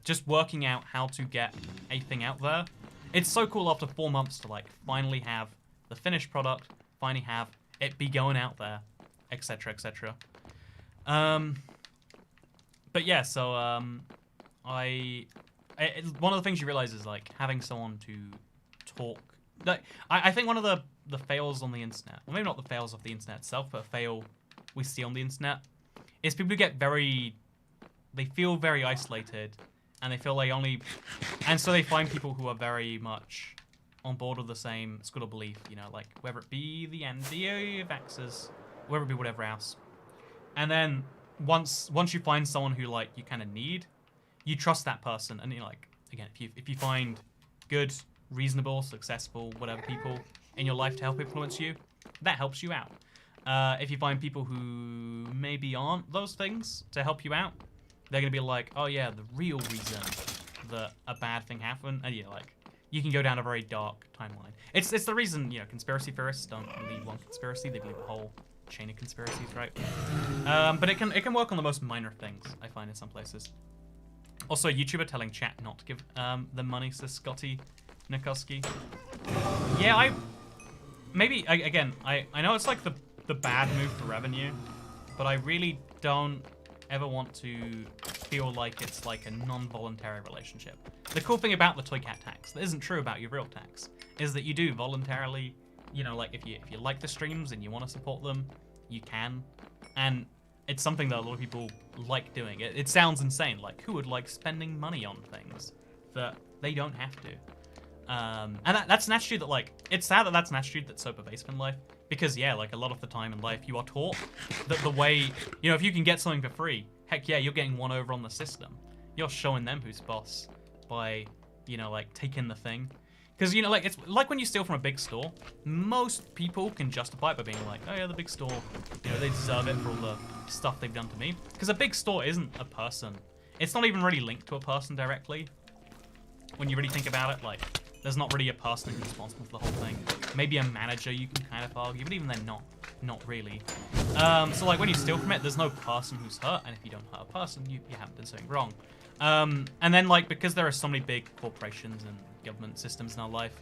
just working out how to get a thing out there. It's so cool after 4 months to like finally have the finished product, finally have it be going out there, etc., etc. But yeah, so one of the things you realize is like having someone to talk. Like I think one of the fails on the internet, well, maybe not the fails of the internet itself, but a fail we see on the internet is people get they feel very isolated, and they feel and so they find people who are very much on board with the same school of belief, you know, like whether it be the anti-vaxxers, whether it be whatever else. And then once you find someone who like you kind of need, you trust that person, and you're like, again, if you find good, reasonable, successful, whatever people in your life to help influence you, that helps you out. If you find people who maybe aren't those things to help you out, they're gonna be like, oh yeah, the real reason that a bad thing happened, and you're like, you can go down a very dark timeline. It's the reason, you know, conspiracy theorists don't believe one conspiracy; they believe a whole chain of conspiracies, right? But it can work on the most minor things, I find, in some places. Also, a YouTuber telling chat not to give them money, says Scotty Nikoski. Yeah, I know it's like the bad move for revenue, but I really don't ever want to feel like it's like a non-voluntary relationship. The cool thing about the toy cat tax that isn't true about your real tax is that you do voluntarily, you know, like if you like the streams and you want to support them, you can. And it's something that a lot of people like doing. It sounds insane, like who would like spending money on things that they don't have to? And that's an attitude that, like, it's sad that that's an attitude that's so pervasive in life. Because, yeah, like, a lot of the time in life, you are taught that the way, you know, if you can get something for free, heck yeah, you're getting one over on the system. You're showing them who's boss by, you know, like, taking the thing. Because, you know, like, it's like when you steal from a big store, most people can justify it by being like, oh yeah, the big store, you know, they deserve it for all the stuff they've done to me. Because a big store isn't a person. It's not even really linked to a person directly. When you really think about it, like, there's not really a person who's responsible for the whole thing. Maybe a manager you can kind of argue, but even then, not really. So like when you steal from it, there's no person who's hurt, and if you don't hurt a person, you haven't done something wrong. And then like because there are so many big corporations and government systems in our life,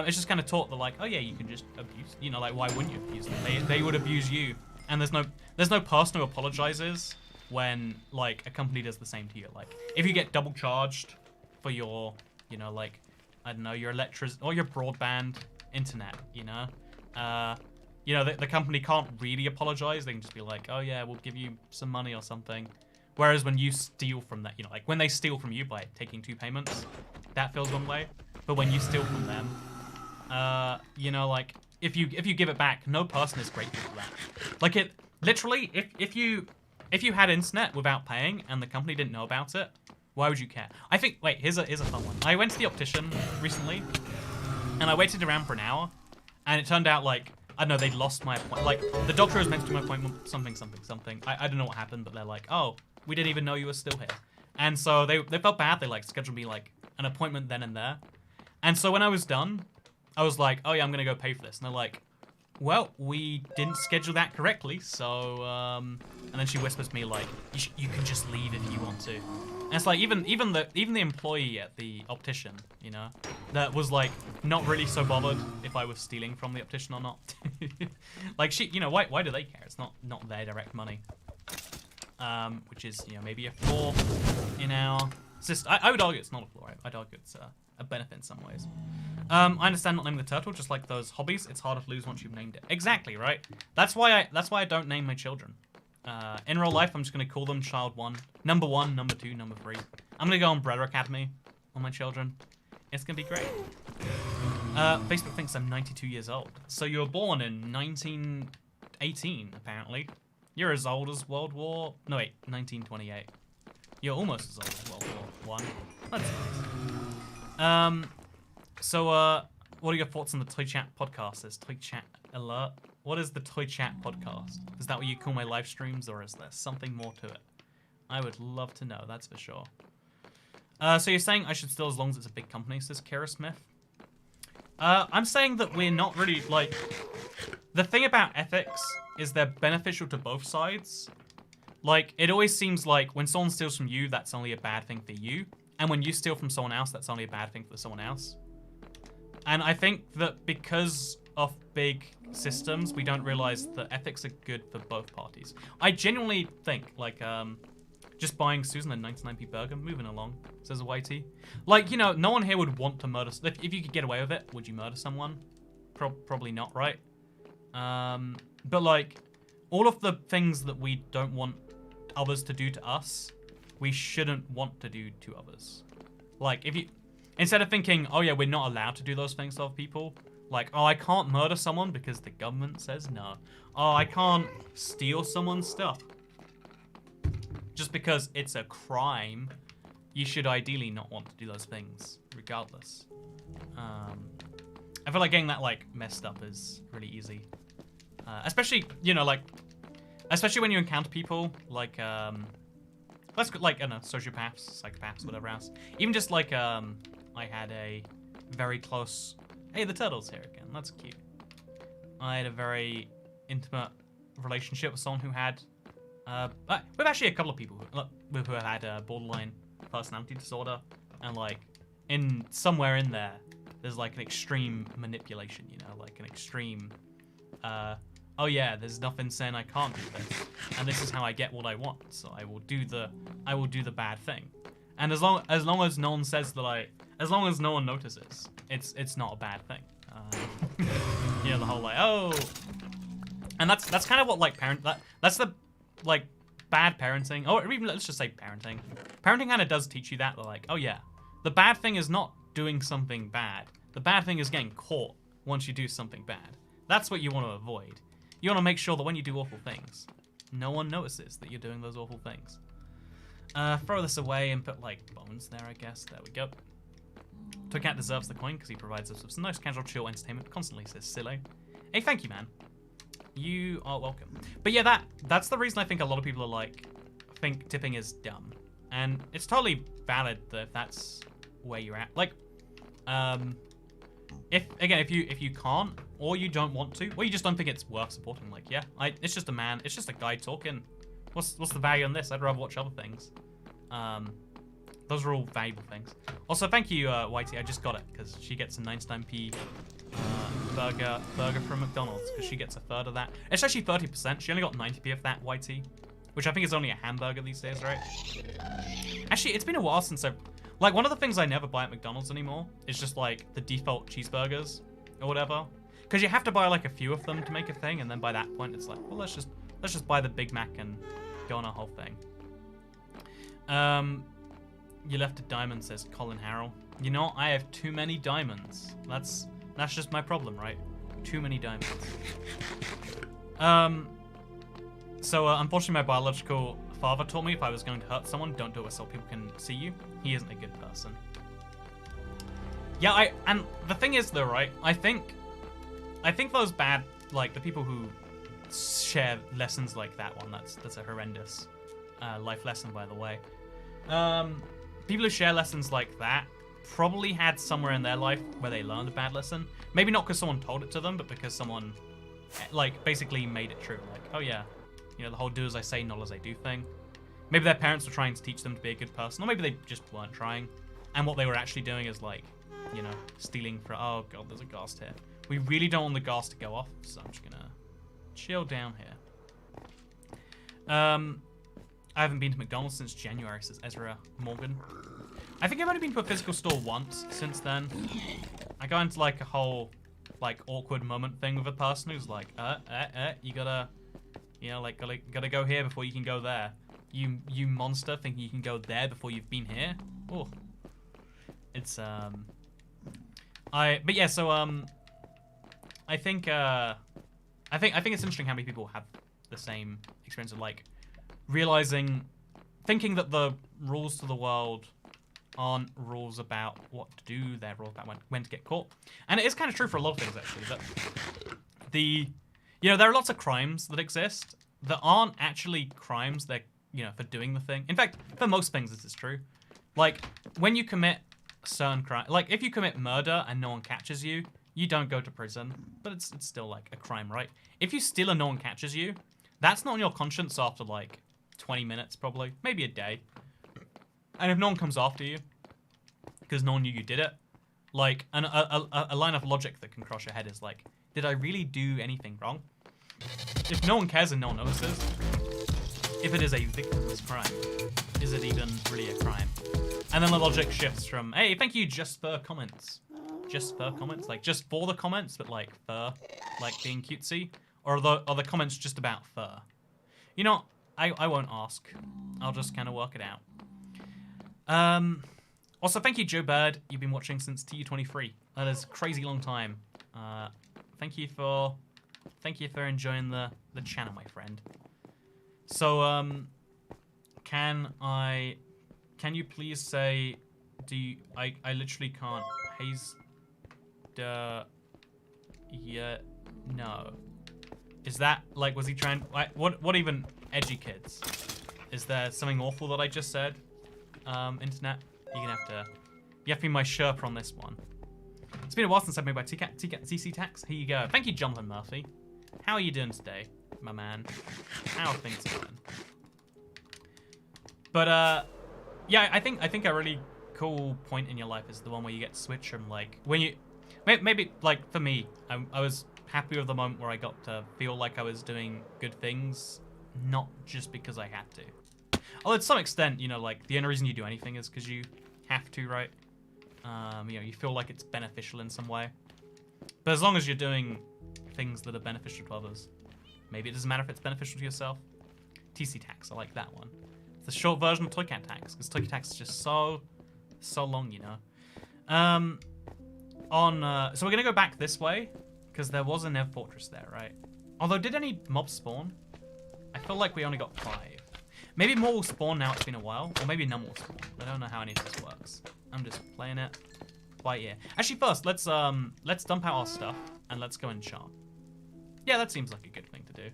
it's just kind of taught that like, oh yeah, you can just abuse. You know, like why wouldn't you abuse them? They would abuse you, and there's no person who apologizes when like a company does the same to you. Like if you get double charged for your, you know, like, I don't know, your electricity or your broadband internet, you know, the company can't really apologize. They can just be like, oh yeah, we'll give you some money or something. Whereas when you steal from that, you know, like when they steal from you by taking 2 payments, that feels one way. But when you steal from them, you know, like if you give it back, no person is grateful for that. Like it literally, if you had internet without paying and the company didn't know about it, why would you care? I think, wait, here's a fun one. I went to the optician recently, and I waited around for an hour, and it turned out, like, I don't know, they'd lost my appointment. Like, the doctor was meant to do my appointment, something. I don't know what happened, but they're like, oh, we didn't even know you were still here. And so they felt bad. They, like, scheduled me, like, an appointment then and there. And so when I was done, I was like, oh, yeah, I'm going to go pay for this. And they're like, well, we didn't schedule that correctly, so, and then she whispers to me, like, you can just leave if you want to. And it's like, even the employee at the optician, you know, that was, like, not really so bothered if I was stealing from the optician or not. Like, she, you know, why do they care? It's not their direct money. Which is, you know, maybe a flaw in our system. I would argue it's not a flaw, right? I'd argue it's a benefit in some ways. I understand not naming the turtle, just like those hobbies. It's harder to lose once you've named it. Exactly, right? That's why I don't name my children. In real life, I'm just gonna call them Child 1, Number 1, Number 2, Number 3. I'm gonna go on Bedrock Academy on my children. It's gonna be great. Facebook thinks I'm 92 years old. So you were born in 1918, apparently. You're as old as World War... No, wait, 1928. You're almost as old as World War 1. That's nice. So, what are your thoughts on the Toy Chat podcast? There's Toy Chat Alert. What is the Toy Chat podcast? Is that what you call my live streams, or is there something more to it? I would love to know, that's for sure. So you're saying I should still as long as it's a big company, says Kira Smith. I'm saying that we're not really, like... The thing about ethics is they're beneficial to both sides. Like, it always seems like when someone steals from you, that's only a bad thing for you. And when you steal from someone else, that's only a bad thing for someone else. And I think that because of big systems, we don't realize that ethics are good for both parties. I genuinely think, like, just buying Susan a 99p burger, moving along, says a YT. Like, you know, no one here would want to murder... If you could get away with it, would you murder someone? Probably not, right? But, like, all of the things that we don't want others to do to us, we shouldn't want to do to others. Like, if you... Instead of thinking, oh yeah, we're not allowed to do those things to other people, like, oh, I can't murder someone because the government says no. Oh, I can't steal someone's stuff. Just because it's a crime, you should ideally not want to do those things, regardless. I feel like getting that, like, messed up is really easy. Especially, you know, like... Especially when you encounter people, like, let's go, like, I don't know, sociopaths, psychopaths, whatever else. Even just, like, I had a very close... Hey, the turtle's here again. That's cute. I had a very intimate relationship with someone who had... we've actually a couple of people who have had borderline personality disorder. And, like, somewhere in there, there's, like, an extreme manipulation, you know? Like, an extreme... oh yeah, there's nothing saying I can't do this, and this is how I get what I want. So I will do the bad thing, and as long as no one says that as long as no one notices, it's not a bad thing. You know, the whole like, oh, and that's kind of what like that's the like bad parenting, or even let's just say parenting. Parenting kind of does teach you that, like, oh yeah, the bad thing is not doing something bad. The bad thing is getting caught once you do something bad. That's what you want to avoid. You want to make sure that when you do awful things, no one notices that you're doing those awful things. Throw this away and put, like, bones there, I guess. There we go. Toy Cat deserves the coin because he provides us with some nice casual chill entertainment constantly, says Silly. Hey, thank you, man. You are welcome. But yeah, that's the reason I think a lot of people are, like, think tipping is dumb. And it's totally valid that if that's where you're at. Like, if you can't, or you don't want to, or you just don't think it's worth supporting, like, yeah, it's just a man, it's just a guy talking. What's the value in this? I'd rather watch other things. Those are all valuable things. Also, thank you, Whitey. I just got it because she gets a 99p burger from McDonald's because she gets a third of that. It's actually 30%. She only got 90p of that, Whitey, which I think is only a hamburger these days, right? Actually, it's been a while since like, one of the things I never buy at McDonald's anymore is just, like, the default cheeseburgers or whatever. Because you have to buy, like, a few of them to make a thing, and then by that point, it's like, well, let's just buy the Big Mac and go on a whole thing. You left a diamond, says Colin Harrell. You know, I have too many diamonds. That's just my problem, right? Too many diamonds. So, unfortunately, my biological father taught me if I was going to hurt someone, don't do it so people can see you. He isn't a good person. Yeah, and the thing is though, right? I think those bad, like the people who share lessons like that one, that's a horrendous life lesson, by the way. People who share lessons like that probably had somewhere in their life where they learned a bad lesson. Maybe not because someone told it to them, but because someone, like, basically made it true. Like, oh yeah, you know, the whole do as I say, not as I do thing. Maybe their parents were trying to teach them to be a good person, or maybe they just weren't trying. And what they were actually doing is, like, you know, stealing for... Oh, God, there's a ghast here. We really don't want the ghast to go off, so I'm just gonna chill down here. I haven't been to McDonald's since January, says Ezra Morgan. I think I've only been to a physical store once since then. I go into, like, a whole, like, awkward moment thing with a person who's like, you gotta... You know, like, gotta go here before you can go there. You monster, thinking you can go there before you've been here. Oh, it's but yeah. So I think it's interesting how many people have the same experience of, like, thinking that the rules to the world aren't rules about what to do. They're rules about when to get caught. And it is kind of true for a lot of things, actually. That you know, there are lots of crimes that exist that aren't actually crimes. They're you know, for doing the thing. In fact, for most things, this is true. Like, when you commit a certain crime, like, if you commit murder and no one catches you, you don't go to prison, but it's still, like, a crime, right? If you steal and no one catches you, that's not on your conscience after, like, 20 minutes, probably. Maybe a day. And if no one comes after you, because no one knew you did it, like, a line of logic that can cross your head is, like, did I really do anything wrong? If no one cares and no one notices, if it is a victimless crime, is it even really a crime? And then the logic shifts from, hey, thank you, just for comments. Just for comments? Like, just for the comments, but like, fur, like being cutesy? Or are the comments just about fur? You know, I won't ask. I'll just kind of work it out. Also, thank you, Joe Bird. You've been watching since TU23. That is a crazy long time. Thank you for enjoying the channel, my friend. So, can you please say, I literally can't. Yeah, no. Is that, like, was he trying, what even, edgy kids? Is there something awful that I just said? Internet, you have to be my Sherpa on this one. It's been a while since I've made my TC Tax. Here you go. Thank you, Jonathan Murphy. How are you doing today, my man? How are things going? But, yeah, I think a really cool point in your life is the one where you get to switch from, like, when you, maybe, like, for me, I was happy with the moment where I got to feel like I was doing good things, not just because I had to. Although to some extent, you know, like, the only reason you do anything is because you have to, right? You know, you feel like it's beneficial in some way. But as long as you're doing things that are beneficial to others, maybe it doesn't matter if it's beneficial to yourself. TC Tax, I like that one. It's the short version of Toy Cat Tax, because Toy Cat Tax is just so long, you know. So we're gonna go back this way, because there was a Nev Fortress there, right? Although, did any mobs spawn? I feel like we only got 5. Maybe more will spawn now it's been a while, or maybe none will spawn. I don't know how any of this works. I'm just playing it by ear. Actually, first, let's dump out our stuff, and let's go enchant. Yeah, that seems like a good thing to do.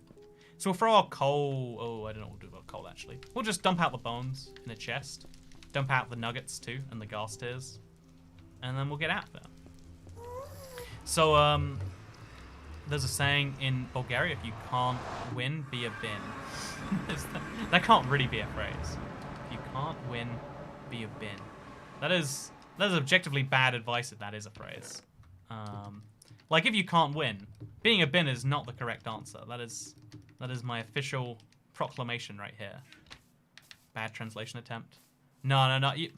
So we'll throw our coal... Oh, I don't know what we'll do about coal, actually. We'll just dump out the bones in a chest. Dump out the nuggets, too, and the gas tiers. And then we'll get out there. So, there's a saying in Bulgaria, if you can't win, be a bin. That can't really be a phrase. If you can't win, be a bin. That is objectively bad advice if that is a phrase. Like, if you can't win, being a bin is not the correct answer. That is my official proclamation right here. Bad translation attempt. No. You,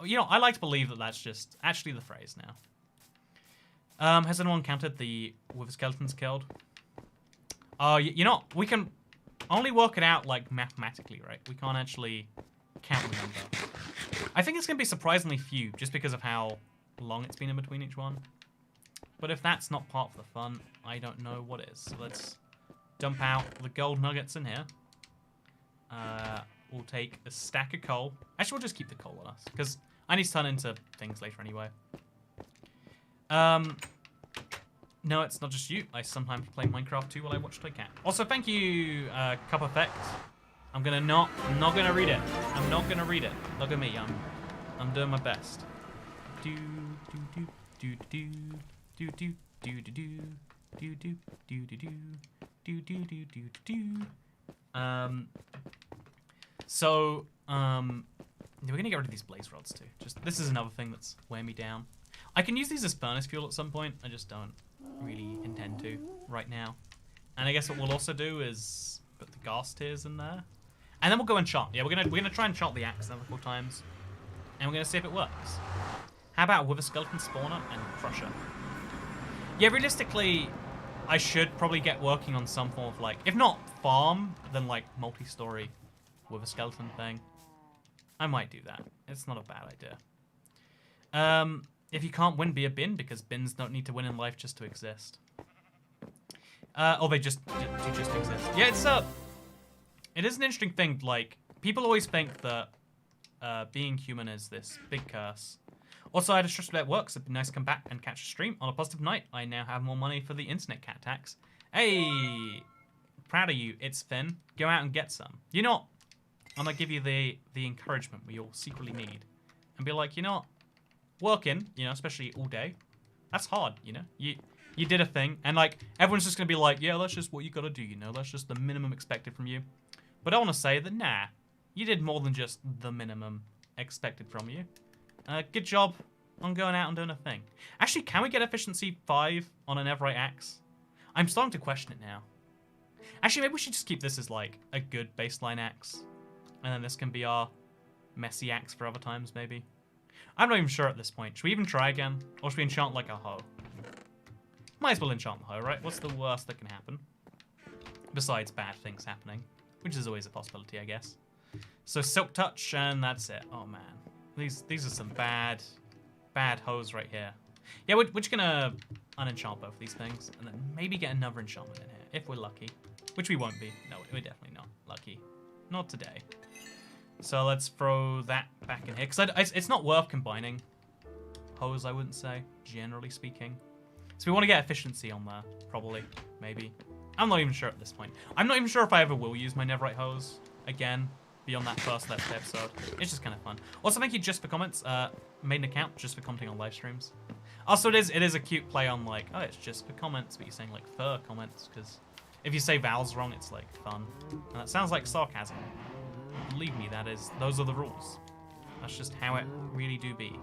you know, I like to believe that that's just actually the phrase now. Has anyone counted the with skeletons killed? You know, we can only work it out, like, mathematically, right? We can't actually count the number. I think it's going to be surprisingly few, just because of how long it's been in between each one. But if that's not part of the fun, I don't know what is. So let's dump out the gold nuggets in here. We'll take a stack of coal. Actually, we'll just keep the coal on us, because I need to turn into things later anyway. No, it's not just you. I sometimes play Minecraft too while I watch Toy Cat. Also, thank you, Cup Effect. I'm not gonna read it. I'm not gonna read it. Look at me. I'm doing my best. Do do do do do do do do do do do do do do do do do do do. So we're gonna get rid of these blaze rods too. Just this is another thing that's weighing me down. I can use these as furnace fuel at some point. I just don't really intend to right now. And I guess what we'll also do is put the gas tiers in there. And then we'll go and enchant. Yeah, we're gonna try and enchant the axe a couple times. And we're gonna see if it works. How about with a skeleton spawner and crusher? Yeah, realistically, I should probably get working on some form of, like, if not farm, then like multi-story with a skeleton thing. I might do that. It's not a bad idea. If you can't win, be a bin, because bins don't need to win in life just to exist. Or they just exist. Yeah, it is an interesting thing. Like, people always think that being human is this big curse. Also, I had a stressful day at work, so it'd be nice to come back and catch a stream. On a positive night, I now have more money for the internet cat tax. Hey! proud of you. It's Finn. Go out and get some. You know what? I'm going to give you the encouragement we all secretly need. And be like, you know what? Working, you know, especially all day, that's hard, you know? You did a thing, and, like, everyone's just going to be like, yeah, that's just what you got to do, you know? That's just the minimum expected from you. But I want to say that, nah, you did more than just the minimum expected from you. Good job on going out and doing a thing. Actually, can we get efficiency 5 on an Everite axe? I'm starting to question it now. Actually, maybe we should just keep this as, like, a good baseline axe. And then this can be our messy axe for other times, maybe. I'm not even sure at this point. Should we even try again? Or should we enchant, like, a hoe? Might as well enchant the hoe, right? What's the worst that can happen? Besides bad things happening. Which is always a possibility, I guess. So Silk Touch, and that's it. Oh, man. These are some bad hoes right here. Yeah, we're just gonna unenchant both these things, and then maybe get another enchantment in here, if we're lucky. Which we won't be. No, we're definitely not lucky. Not today. So let's throw that back in here, because it's not worth combining hoes, I wouldn't say, generally speaking. So we want to get efficiency on there, probably, maybe. I'm not even sure at this point. I'm not even sure if I ever will use my Netherite hose again, beyond that first Let's Play episode. It's just kind of fun. Also, thank you just for comments. Made an account just for commenting on live streams. Also, it is a cute play on, like, oh, it's just for comments, but you're saying, like, for comments, because if you say vowels wrong, it's, like, fun. And that sounds like sarcasm. Believe me, those are the rules. That's just how it really do be.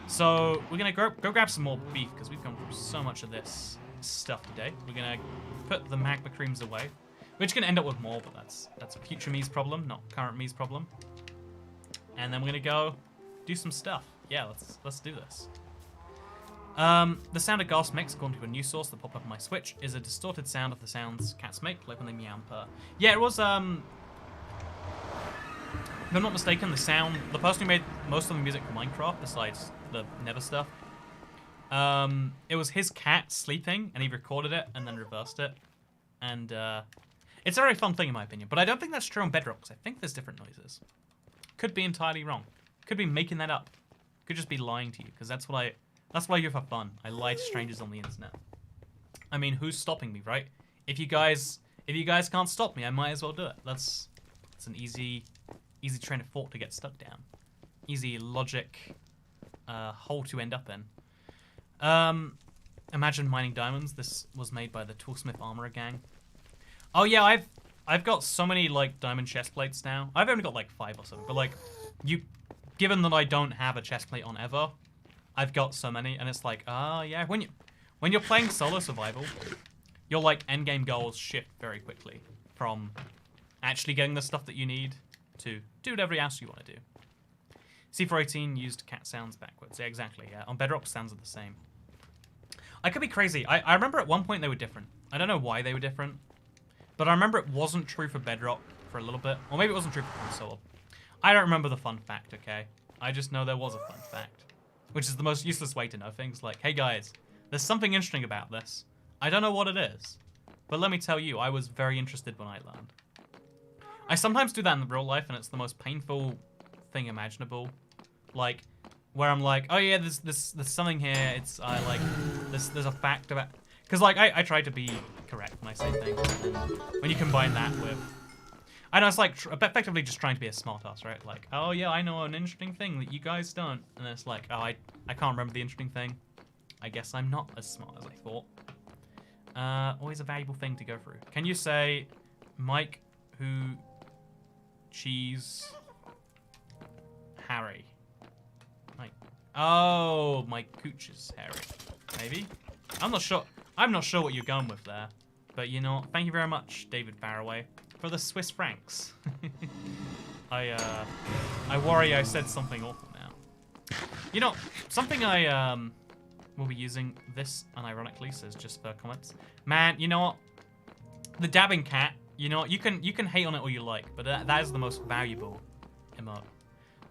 So, we're going to go grab some more beef, because we've gone through so much of this stuff today. We're going to put the magma creams away. We're just going to end up with more, but that's future me's problem, not current me's problem. And then we're going to go do some stuff. Yeah, let's do this. The sound of gas makes, according to a news source that popped up on my Switch, is a distorted sound of the sounds cats make, like when they meow and purr. Yeah, it was, if I'm not mistaken, the person who made most of the music for Minecraft, besides the Nether stuff, it was his cat sleeping, and he recorded it, and then reversed it. And, it's a very fun thing in my opinion, but I don't think that's true on Bedrock, because I think there's different noises. Could be entirely wrong. Could be making that up. Could just be lying to you, because that's what I do for fun. I lie to strangers on the internet. I mean, who's stopping me, right? If you guys can't stop me, I might as well do it. It's an easy train of thought to get stuck down. Easy logic hole to end up in. Imagine mining diamonds. This was made by the Toolsmith Armorer gang. Oh yeah, I've got so many like diamond chest plates now. I've only got like 5 or something, but like given that I don't have a chest plate on ever, I've got so many, and it's like, yeah, when you're playing solo survival, your like endgame goals shift very quickly from actually getting the stuff that you need to do whatever else you want to do. C418 used cat sounds backwards. Yeah, exactly. Yeah, on Bedrock sounds are the same. I could be crazy. I remember at one point they were different. I don't know why they were different, but I remember it wasn't true for Bedrock for a little bit, or maybe it wasn't true for console. I don't remember the fun fact. Okay, I just know there was a fun fact. Which is the most useless way to know things. Like, hey guys, there's something interesting about this. I don't know what it is, but let me tell you, I was very interested when I learned. I sometimes do that in real life, and it's the most painful thing imaginable. Like, where I'm like, oh yeah, there's something here. It's like there's a fact about, because like I try to be correct when I say things, and when you combine that with, I know it's like effectively just trying to be a smartass, right? Like, oh yeah, I know an interesting thing that you guys don't, and it's like, oh, I can't remember the interesting thing. I guess I'm not as smart as I thought. Always a valuable thing to go through. Can you say, Mike, who, cheese, Harry? Mike. Oh, my cooch is Harry. Maybe. I'm not sure. I'm not sure what you're going with there, but you know, thank you very much, David Faraway, for the Swiss francs. I worry I said something awful now. You know, something I will be using this unironically, says just for comments. Man, you know what? The dabbing cat, you know, you can hate on it all you like, but that is the most valuable emote.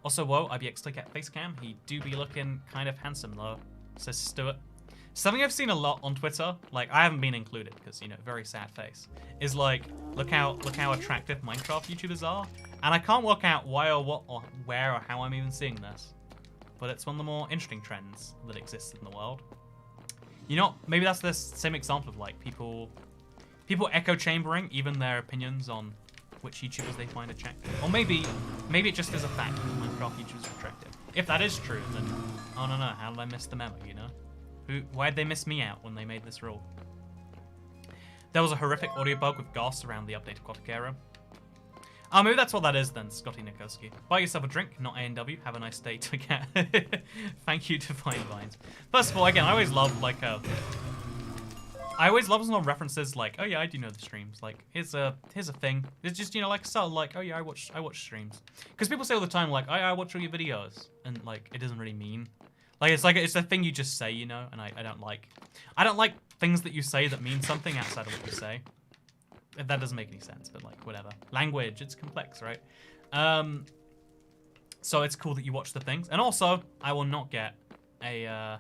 Also, whoa, IBX click at face cam. He do be looking kind of handsome though, says Stuart. Something I've seen a lot on Twitter, like I haven't been included because, you know, very sad face, is like, look how attractive Minecraft YouTubers are, and I can't work out why or what or where or how I'm even seeing this, but it's one of the more interesting trends that exists in the world. You know, maybe that's the same example of like people people echo chambering even their opinions on which YouTubers they find attractive. Or maybe it just is a fact that Minecraft YouTubers are attractive. If that is true, then I don't know, how did I miss the memo, you know? Why'd they miss me out when they made this rule? There was a horrific audio bug with Goss around the updated Quatic era. Oh, maybe that's what that is then, Scotty Nikoski. Buy yourself a drink, not A&W. Have a nice day to get. Thank you, Divine Vines. First of all, again, I always love, like, I always love some references like, oh yeah, I do know the streams. Like, here's a thing. It's just, you know, like, subtle, like, oh yeah, I watch streams. Because people say all the time, like, oh yeah, I watch all your videos. And, like, it doesn't really mean. Like, it's a thing you just say, you know, and I don't like. I don't like things that you say that mean something outside of what you say. That doesn't make any sense, but like, whatever. Language, it's complex, right? So it's cool that you watch the things. And also, I will not get a,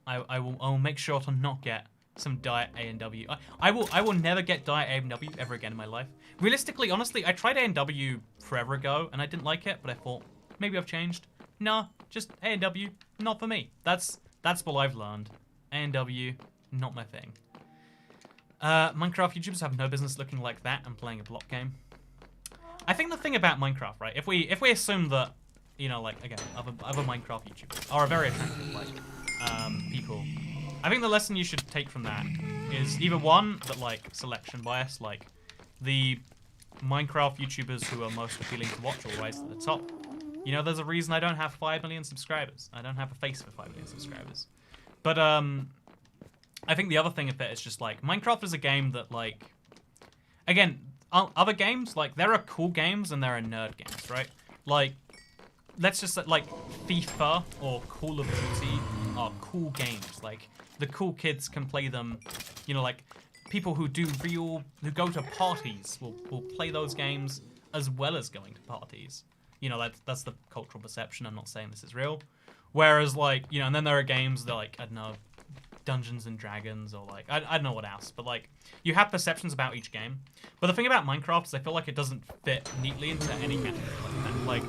I will make sure to not get some Diet A&W. I will never get Diet A&W ever again in my life. Realistically, honestly, I tried A&W forever ago, and I didn't like it, but I thought, maybe I've changed. No, just A&W, not for me. That's what I've learned. A&W, not my thing. Minecraft YouTubers have no business looking like that and playing a block game. I think the thing about Minecraft, right? If we assume that, you know, like, again, other Minecraft YouTubers are very attractive, like, people. I think the lesson you should take from that is either one, that like selection bias, like the Minecraft YouTubers who are most appealing to watch are always at the top. You know, there's a reason I don't have 5 million subscribers. I don't have a face for 5 million subscribers. But I think the other thing of it is just like, Minecraft is a game that, like, again, other games, like, there are cool games and there are nerd games, right? Like, let's just, like, FIFA or Call of Duty are cool games. Like, the cool kids can play them, you know, like, people who go to parties will play those games as well as going to parties. You know, that's the cultural perception. I'm not saying this is real. Whereas, like, you know, and then there are games that, like, I don't know, Dungeons and Dragons, or like, I don't know what else, but like, you have perceptions about each game. But the thing about Minecraft is I feel like it doesn't fit neatly into any category like that. Like,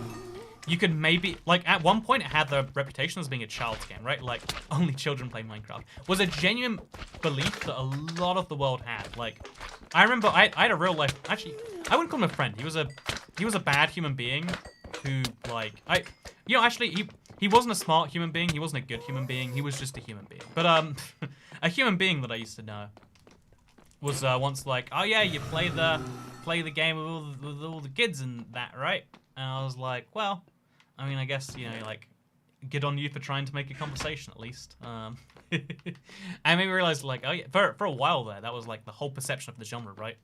you could maybe, like, at one point it had the reputation as being a child's game, right? Like, only children play Minecraft. Was a genuine belief that a lot of the world had. Like, I remember I had a real life, actually, I wouldn't call him a friend. He was a bad human being who, like, you know, actually, he wasn't a smart human being. He wasn't a good human being. He was just a human being. But a human being that I used to know was once like, oh yeah, you play the game with all the kids and that, right? And I was like, well, I mean, I guess, you know, like, good on you for trying to make a conversation at least. I made me realize, like, oh yeah, for a while there, that was like the whole perception of the genre, right?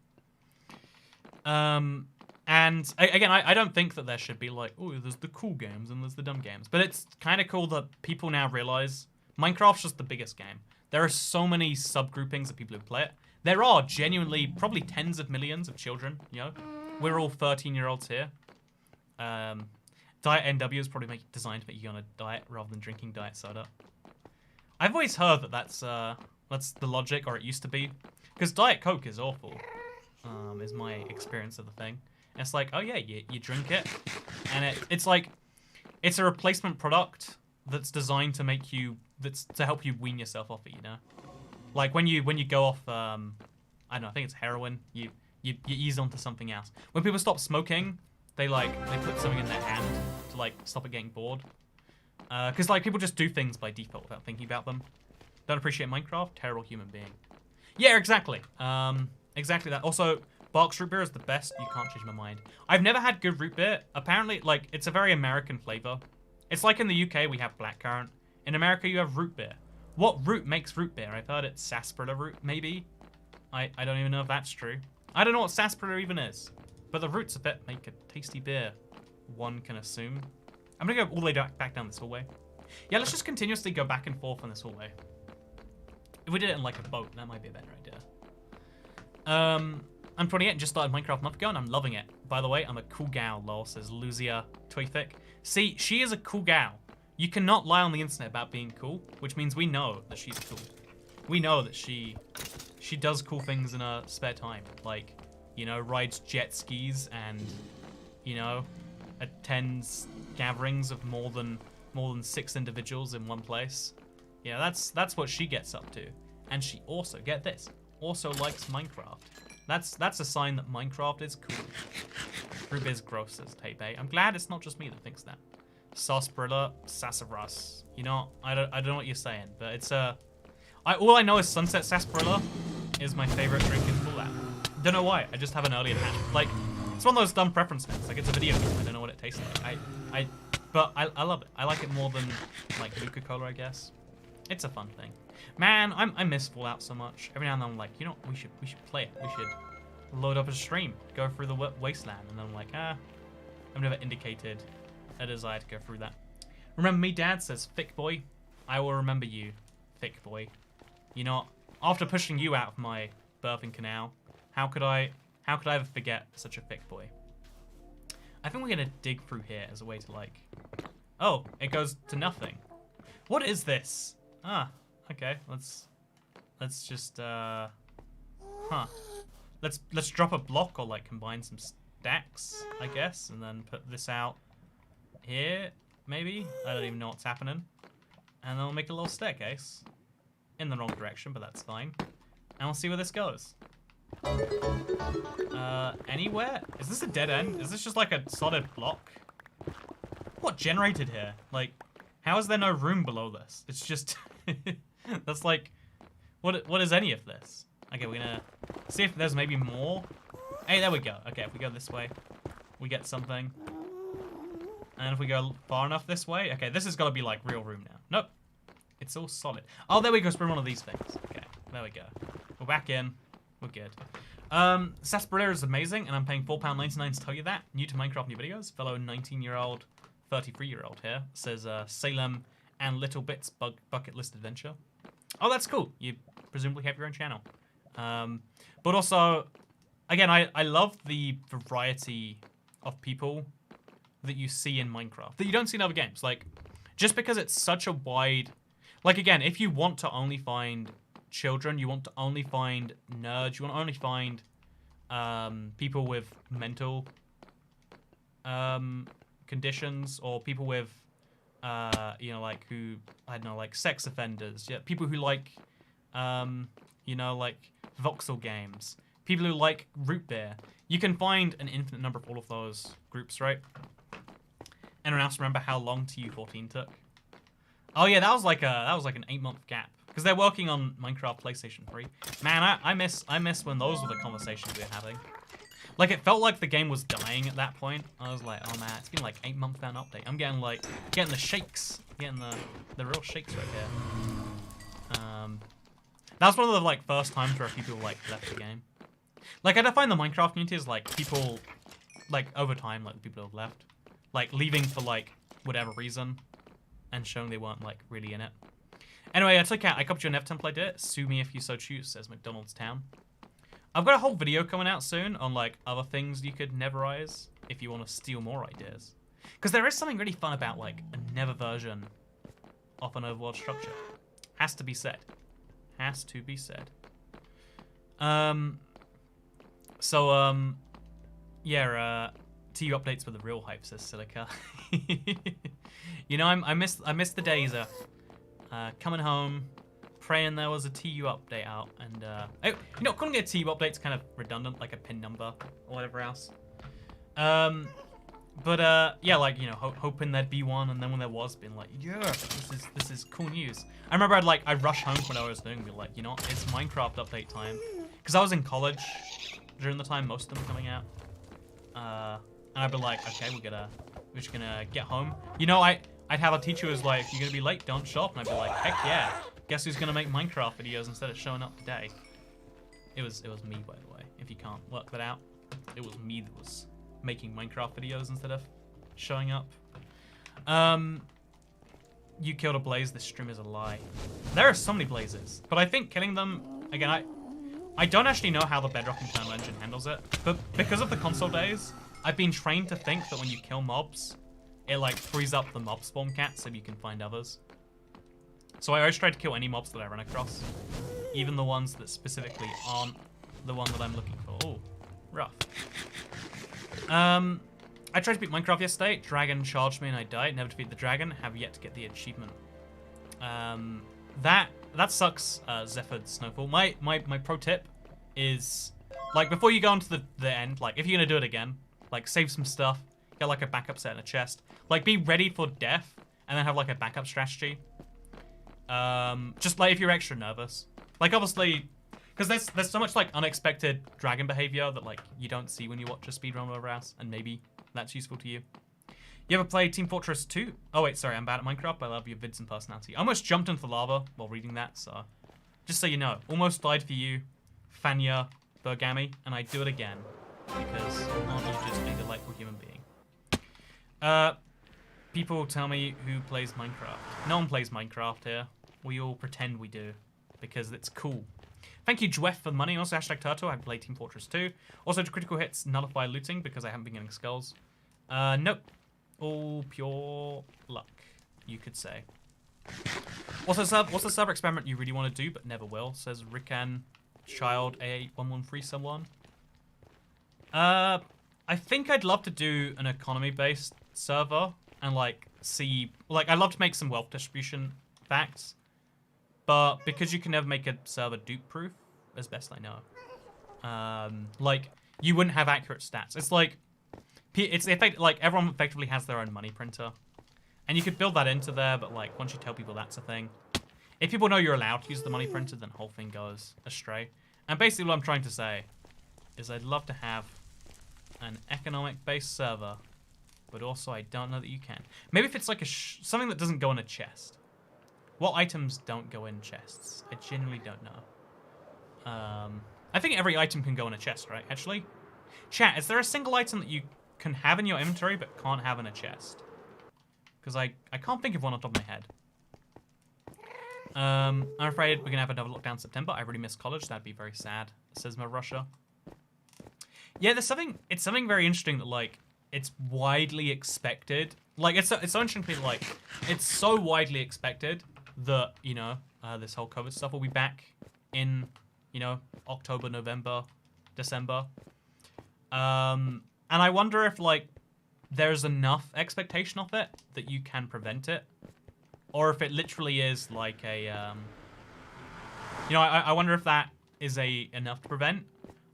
And again, I don't think that there should be like, oh, there's the cool games and there's the dumb games. But it's kind of cool that people now realize Minecraft's just the biggest game. There are so many subgroupings of people who play it. There are genuinely probably tens of millions of children, you know? We're all 13-year-olds here. Diet NW is probably designed to make you on a diet rather than drinking diet soda. I've always heard that that's the logic, or it used to be. Because Diet Coke is awful, is my experience of the thing. It's like, oh yeah, you drink it, and it's like, it's a replacement product that's designed to make you, to help you wean yourself off it, you know? Like when you go off, I don't know, I think it's heroin, you ease onto something else. When people stop smoking, they put something in their hand to like stop it getting bored. Cause like people just do things by default without thinking about them. Don't appreciate Minecraft, terrible human being. Yeah, exactly. Exactly that. Also, Barks root beer is the best. You can't change my mind. I've never had good root beer. Apparently, like, it's a very American flavor. It's like in the UK, we have blackcurrant. In America, you have root beer. What root makes root beer? I've heard it's sarsaparilla root, maybe. I don't even know if that's true. I don't know what sarsaparilla even is. But the roots of it make a tasty beer, one can assume. I'm gonna go all the way back down this hallway. Yeah, let's just continuously go back and forth on this hallway. If we did it in like a boat, that might be a better idea. I'm 28 and just started Minecraft a month ago and I'm loving it. By the way, I'm a cool gal, lol, says Luzia Twithick. See, she is a cool gal. You cannot lie on the internet about being cool, which means we know that she's cool. We know that she does cool things in her spare time. Like, you know, rides jet skis and, you know, attends gatherings of more than 6 individuals in one place. Yeah, that's what she gets up to. And she also, get this, also likes Minecraft. That's a sign that Minecraft is cool. Rube is gross, says Taipei. I'm glad it's not just me that thinks that. Sarsaparilla, Sassafras. You know, I don't know what you're saying, but it's all I know is Sunset Sarsaparilla is my favorite drink in Fallout. Don't know why. I just have an early attachment. Like, it's one of those dumb preference things. Like, it's a video game. I don't know what it tastes like. But I love it. I like it more than like Coca-Cola, I guess. It's a fun thing. Man, I miss Fallout so much. Every now and then I'm like, you know, we should play it. We should load up a stream, go through the wasteland, and then I'm like, I've never indicated a desire to go through that. Remember me, Dad, says Thick Boy. I will remember you, Thick Boy. You know, after pushing you out of my birthing canal, how could I ever forget such a thick boy? I think we're gonna dig through here as a way to like, oh, it goes to nothing. What is this? Ah, okay, let's just let's drop a block or like combine some stacks, I guess, and then put this out here, maybe? I don't even know what's happening. And then we'll make a little staircase. In the wrong direction, but that's fine. And we'll see where this goes. Anywhere? Is this a dead end? Is this just like a solid block? What generated here? Like, how is there no room below this? It's just... that's like... What is any of this? Okay, we're gonna see if there's maybe more. Hey, there we go. Okay, if we go this way, we get something. And if we go far enough this way... Okay, this has got to be like real room now. Nope. It's all solid. Oh, there we go. Spring one of these things. Okay, there we go. We're back in. We're good. Sarsaparilla is amazing, and I'm paying £4.99 to tell you that. New to Minecraft new videos. Fellow 19-year-old, 33-year-old here says Salem and Little Bits bucket list adventure. Oh, that's cool. You presumably have your own channel. But also, again, I love the variety of people that you see in Minecraft that you don't see in other games. Like, just because it's such a wide... Like, again, if you want to only find children, you want to only find nerds, you want to only find people with mental conditions, or people with, you know, like, who, I don't know, like, sex offenders, yeah, people who like, you know, like, voxel games, people who like root beer. You can find an infinite number of all of those groups, right? Anyone else remember how long TU14 took? Oh yeah, that was like an 8-month gap because they're working on Minecraft PlayStation 3. Man, I miss when those were the conversations we were having. Like, it felt like the game was dying at that point. I was like, oh man, it's been like 8 months without an update. I'm getting the shakes, getting the real shakes right here. That was one of the like first times where a few people like left the game. Like, I define the Minecraft community as like people, like over time, like the people who have left, like leaving for like whatever reason. And showing they weren't, like, really in it. Anyway, I copied your Nev template, did it. Sue me if you so choose, says McDonald's Town. I've got a whole video coming out soon on, like, other things you could neverize if you want to steal more ideas. Because there is something really fun about, like, a never version of an overworld structure. Has to be said. Has to be said. Yeah, TU updates with the real hype, says Silica. You know, I miss the days of coming home, praying there was a TU update out, and you know, calling it a TU update's kind of redundant, like a pin number or whatever else. But yeah, like, you know, hoping there'd be one, and then when there was, being like, yeah, this is cool news. I remember I'd rush home when I was doing, and be like, you know, it's Minecraft update time, because I was in college during the time most of them coming out. And I'd be like, okay, we're just gonna get home. You know, I'd have a teacher who was like, you're gonna be late, don't show up. And I'd be like, heck yeah. Guess who's gonna make Minecraft videos instead of showing up today? It was me, by the way, if you can't work that out. It was me that was making Minecraft videos instead of showing up. You killed a blaze, this stream is a lie. There are so many blazes, but I think killing them, again, I don't actually know how the Bedrock internal engine handles it, but because of the console days, I've been trained to think that when you kill mobs, it like frees up the mob spawn cat so you can find others. So I always try to kill any mobs that I run across, even the ones that specifically aren't the one that I'm looking for. Oh, rough. I tried to beat Minecraft yesterday. Dragon charged me and I died. Never defeated the dragon. Have yet to get the achievement. That that sucks, Zephyr'd Snowfall. My pro tip is, like, before you go on to the end, like, if you're gonna do it again, like, save some stuff, get, like, a backup set in a chest. Like, be ready for death, and then have, like, a backup strategy. Just, like, if you're extra nervous. Like, obviously, because there's so much, like, unexpected dragon behavior that, like, you don't see when you watch a speedrun or whatever else, and maybe that's useful to you. You ever play Team Fortress 2? Oh, wait, sorry, I'm bad at Minecraft, but I love your vids and personality. I almost jumped into the lava while reading that, so... Just so you know, almost died for you, Fanya Bergami, and I do it again, because aren't you just a delightful human being? People tell me who plays Minecraft. No one plays Minecraft here. We all pretend we do, because it's cool. Thank you, Jwef, for the money. Also, hashtag Turtle, I play Team Fortress 2. Also, critical hits nullify looting, because I haven't been getting skulls. Nope. All pure luck, you could say. What's the server experiment you really want to do but never will? Says Rickan Child A8113 someone. I think I'd love to do an economy-based server and like see, like, I'd love to make some wealth distribution facts, but because you can never make a server dupe-proof, as best I know, like, you wouldn't have accurate stats. It's like, like, everyone effectively has their own money printer. And you could build that into there, but, like, once you tell people that's a thing. If people know you're allowed to use the money printer, then the whole thing goes astray. And basically what I'm trying to say is I'd love to have an economic-based server, but also I don't know that you can. Maybe if it's, like, something that doesn't go in a chest. What items don't go in chests? I genuinely don't know. I think every item can go in a chest, right? Actually? Chat, is there a single item that you can have in your inventory but can't have in a chest? Because I can't think of one on top of my head. I'm afraid we're going to have another lockdown in September. I really miss college. That'd be very sad, says Russia. Yeah, it's something very interesting that, like, it's widely expected. Like, it's so interesting to me, like, it's so widely expected that, you know, this whole COVID stuff will be back in, you know, October, November, December. And I wonder if, like, there's enough expectation of it that you can prevent it. Or if it literally is like a, you know, I wonder if that is enough to prevent.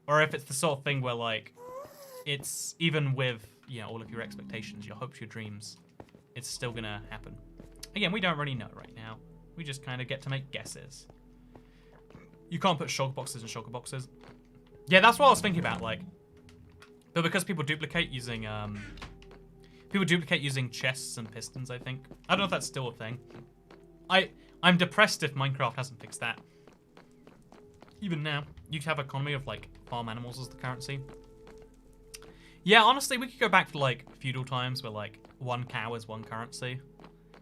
Or if it's the sort of thing where, like, it's even with, you know, all of your expectations, your hopes, your dreams, it's still gonna happen. Again, we don't really know right now. We just kind of get to make guesses. You can't put shulker boxes in shulker boxes. Yeah, that's what I was thinking about, like. But because people duplicate using chests and pistons, I think. I don't know if that's still a thing. I'm depressed if Minecraft hasn't fixed that. Even now, you could have economy of, like, farm animals as the currency. Yeah, honestly, we could go back to, like, feudal times where, like, one cow is one currency.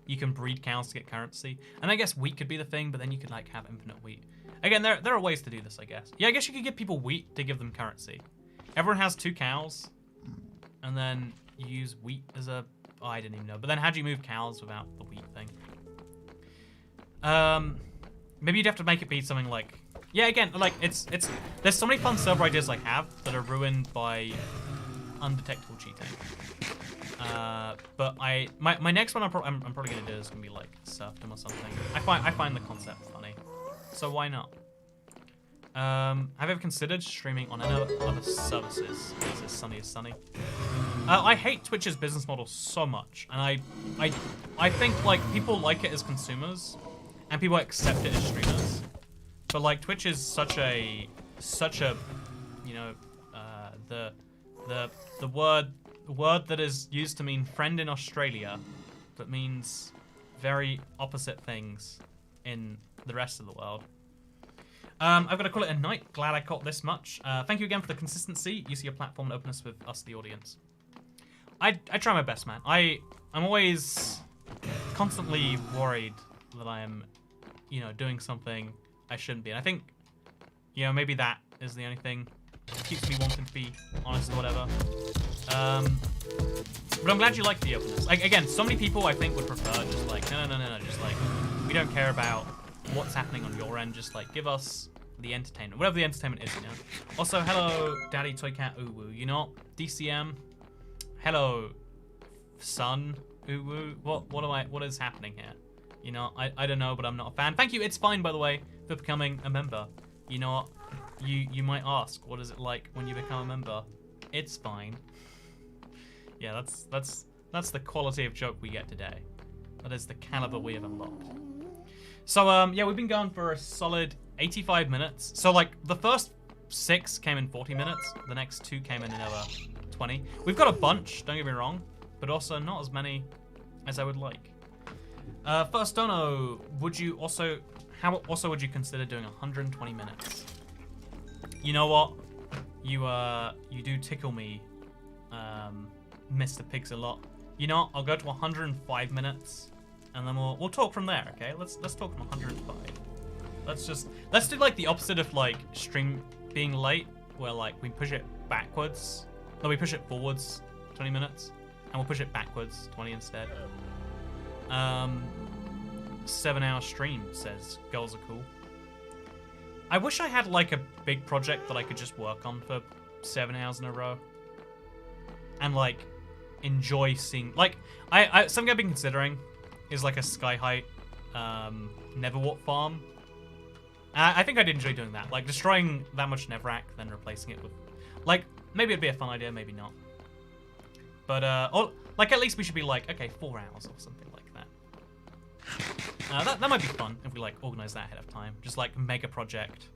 You can breed cows to get currency. And I guess wheat could be the thing, but then you could, like, have infinite wheat. Again, there are ways to do this, I guess. Yeah, I guess you could give people wheat to give them currency. Everyone has 2 cows, and then you use wheat as a... Oh, I didn't even know. But then how do you move cows without the wheat thing? Maybe you'd have to make it be something like... Yeah, again, like, it's... There's so many fun server ideas I have that are ruined by undetectable cheating. But my next one I'm probably going to do is going to be, like, serfdom or something. I find the concept funny. So why not? Have you ever considered streaming on any other services? Is it Sunny is Sunny? I hate Twitch's business model so much, and I think, like, people like it as consumers, and people accept it as streamers. But, like, Twitch is such a you know, the word that is used to mean friend in Australia, that means very opposite things in the rest of the world. I've got to call it a night. Glad I caught this much. Thank you again for the consistency, use of your platform and openness with us, the audience. I try my best, man. I'm always constantly worried that I am, you know, doing something I shouldn't be. And I think, you know, maybe that is the only thing that keeps me wanting to be honest or whatever. But I'm glad you like the openness. Like, again, so many people I think would prefer just like, no, just like, we don't care about what's happening on your end, just like give us the entertainment, whatever the entertainment is, you know. Also, hello, Daddy Toy Cat Uwu. You know, DCM. Hello, son Uwu. What is happening here? You know, I don't know, but I'm not a fan. Thank you, It's Fine, by the way, for becoming a member. You know what? You might ask, what is it like when you become a member? It's fine. Yeah, that's the quality of joke we get today. That is the caliber we have unlocked. So, yeah, we've been going for a solid 85 minutes. So, like, the first 6 came in 40 minutes. The next 2 came in another 20. We've got a bunch, don't get me wrong, but also not as many as I would like. First Dono, how would you consider doing 120 minutes? You know what? You do tickle me, Mr. Pigs a lot. You know what? I'll go to 105 minutes, and then we'll talk from there. Okay? Let's talk from 105. Let's do like the opposite of like stream being late, where like we push it backwards. No, we push it forwards 20 minutes, and we'll push it backwards 20 instead. 7-hour stream, says goals are cool. I wish I had like a big project that I could just work on for 7 hours in a row and like enjoy seeing, like, something I've been considering is like a sky height Neverwalk farm. I think I'd enjoy doing that, like destroying that much Nevrak, then replacing it with, like, maybe it'd be a fun idea, maybe not. But or like at least we should be like, okay, 4 hours or something like that. That might be fun if we like organize that ahead of time, just like mega project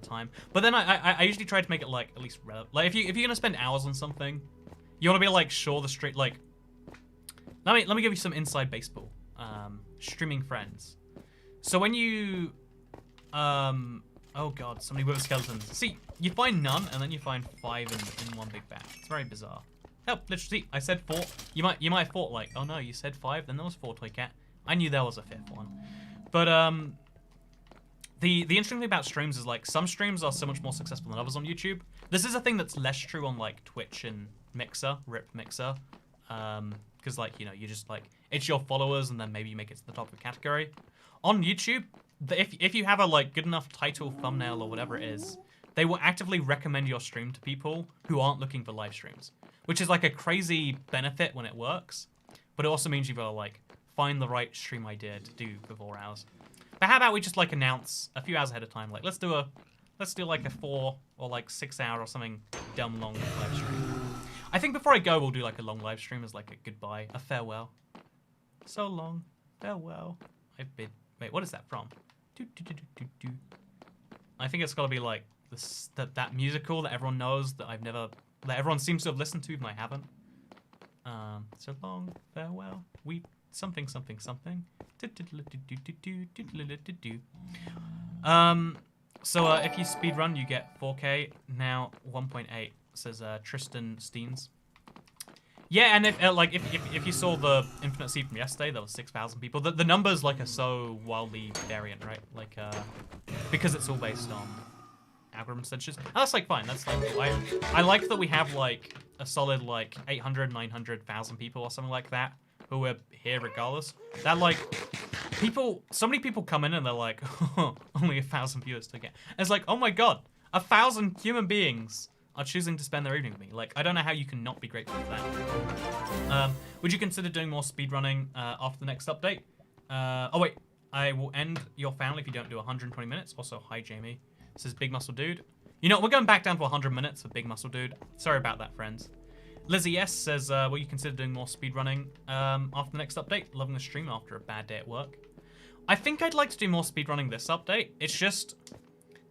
time. But then I usually try to make it like at least like if you're gonna spend hours on something, you want to be like sure the street, like, let me give you some inside baseball. Streaming friends. So when you oh god, so many wither skeletons. See, you find none and then you find 5 in one big batch. It's very bizarre. Help, literally, I said 4. You might have thought like, oh no, you said 5, then there was 4, Toy Cat. I knew there was a 5th one. But the interesting thing about streams is like some streams are so much more successful than others on YouTube. This is a thing that's less true on like Twitch and Mixer, RIP Mixer. Because like, you know, you just like, it's your followers and then maybe you make it to the top of a category. On YouTube, if you have a like good enough title, thumbnail, or whatever it is, they will actively recommend your stream to people who aren't looking for live streams, which is like a crazy benefit when it works. But it also means you've got to like find the right stream idea to do for 4 hours. But how about we just like announce a few hours ahead of time, like let's do like a 4 or like 6 hour or something dumb long live stream. I think before I go, we'll do like a long live stream as like a goodbye, a farewell. So long, farewell. I've been. Wait, what is that from? I think it's got to be like that musical that everyone knows that that everyone seems to have listened to, even I haven't. So long, farewell. We something. So if you speedrun, you get 4K, now 1.8, says Tristan Steens. Yeah, and if you saw the Infinite Seed from yesterday, there was 6,000 people. The numbers like are so wildly variant, right? Like because it's all based on algorithm stitches. And that's like fine. That's like I like that we have like a solid like 800, 900,000 people or something like that who are here regardless. That like so many people come in and they're like, oh, only 1,000 viewers to get. And it's like, oh my god, 1,000 human beings are choosing to spend their evening with me. Like, I don't know how you can not be grateful for that. Would you consider doing more speedrunning after the next update? Oh wait, I will end your family if you don't do 120 minutes. Also, hi Jamie. This is Big Muscle Dude. You know, we're going back down to 100 minutes for Big Muscle Dude. Sorry about that, friends. Lizzie S says, will you consider doing more speedrunning after the next update? Loving the stream after a bad day at work. I think I'd like to do more speedrunning this update. It's just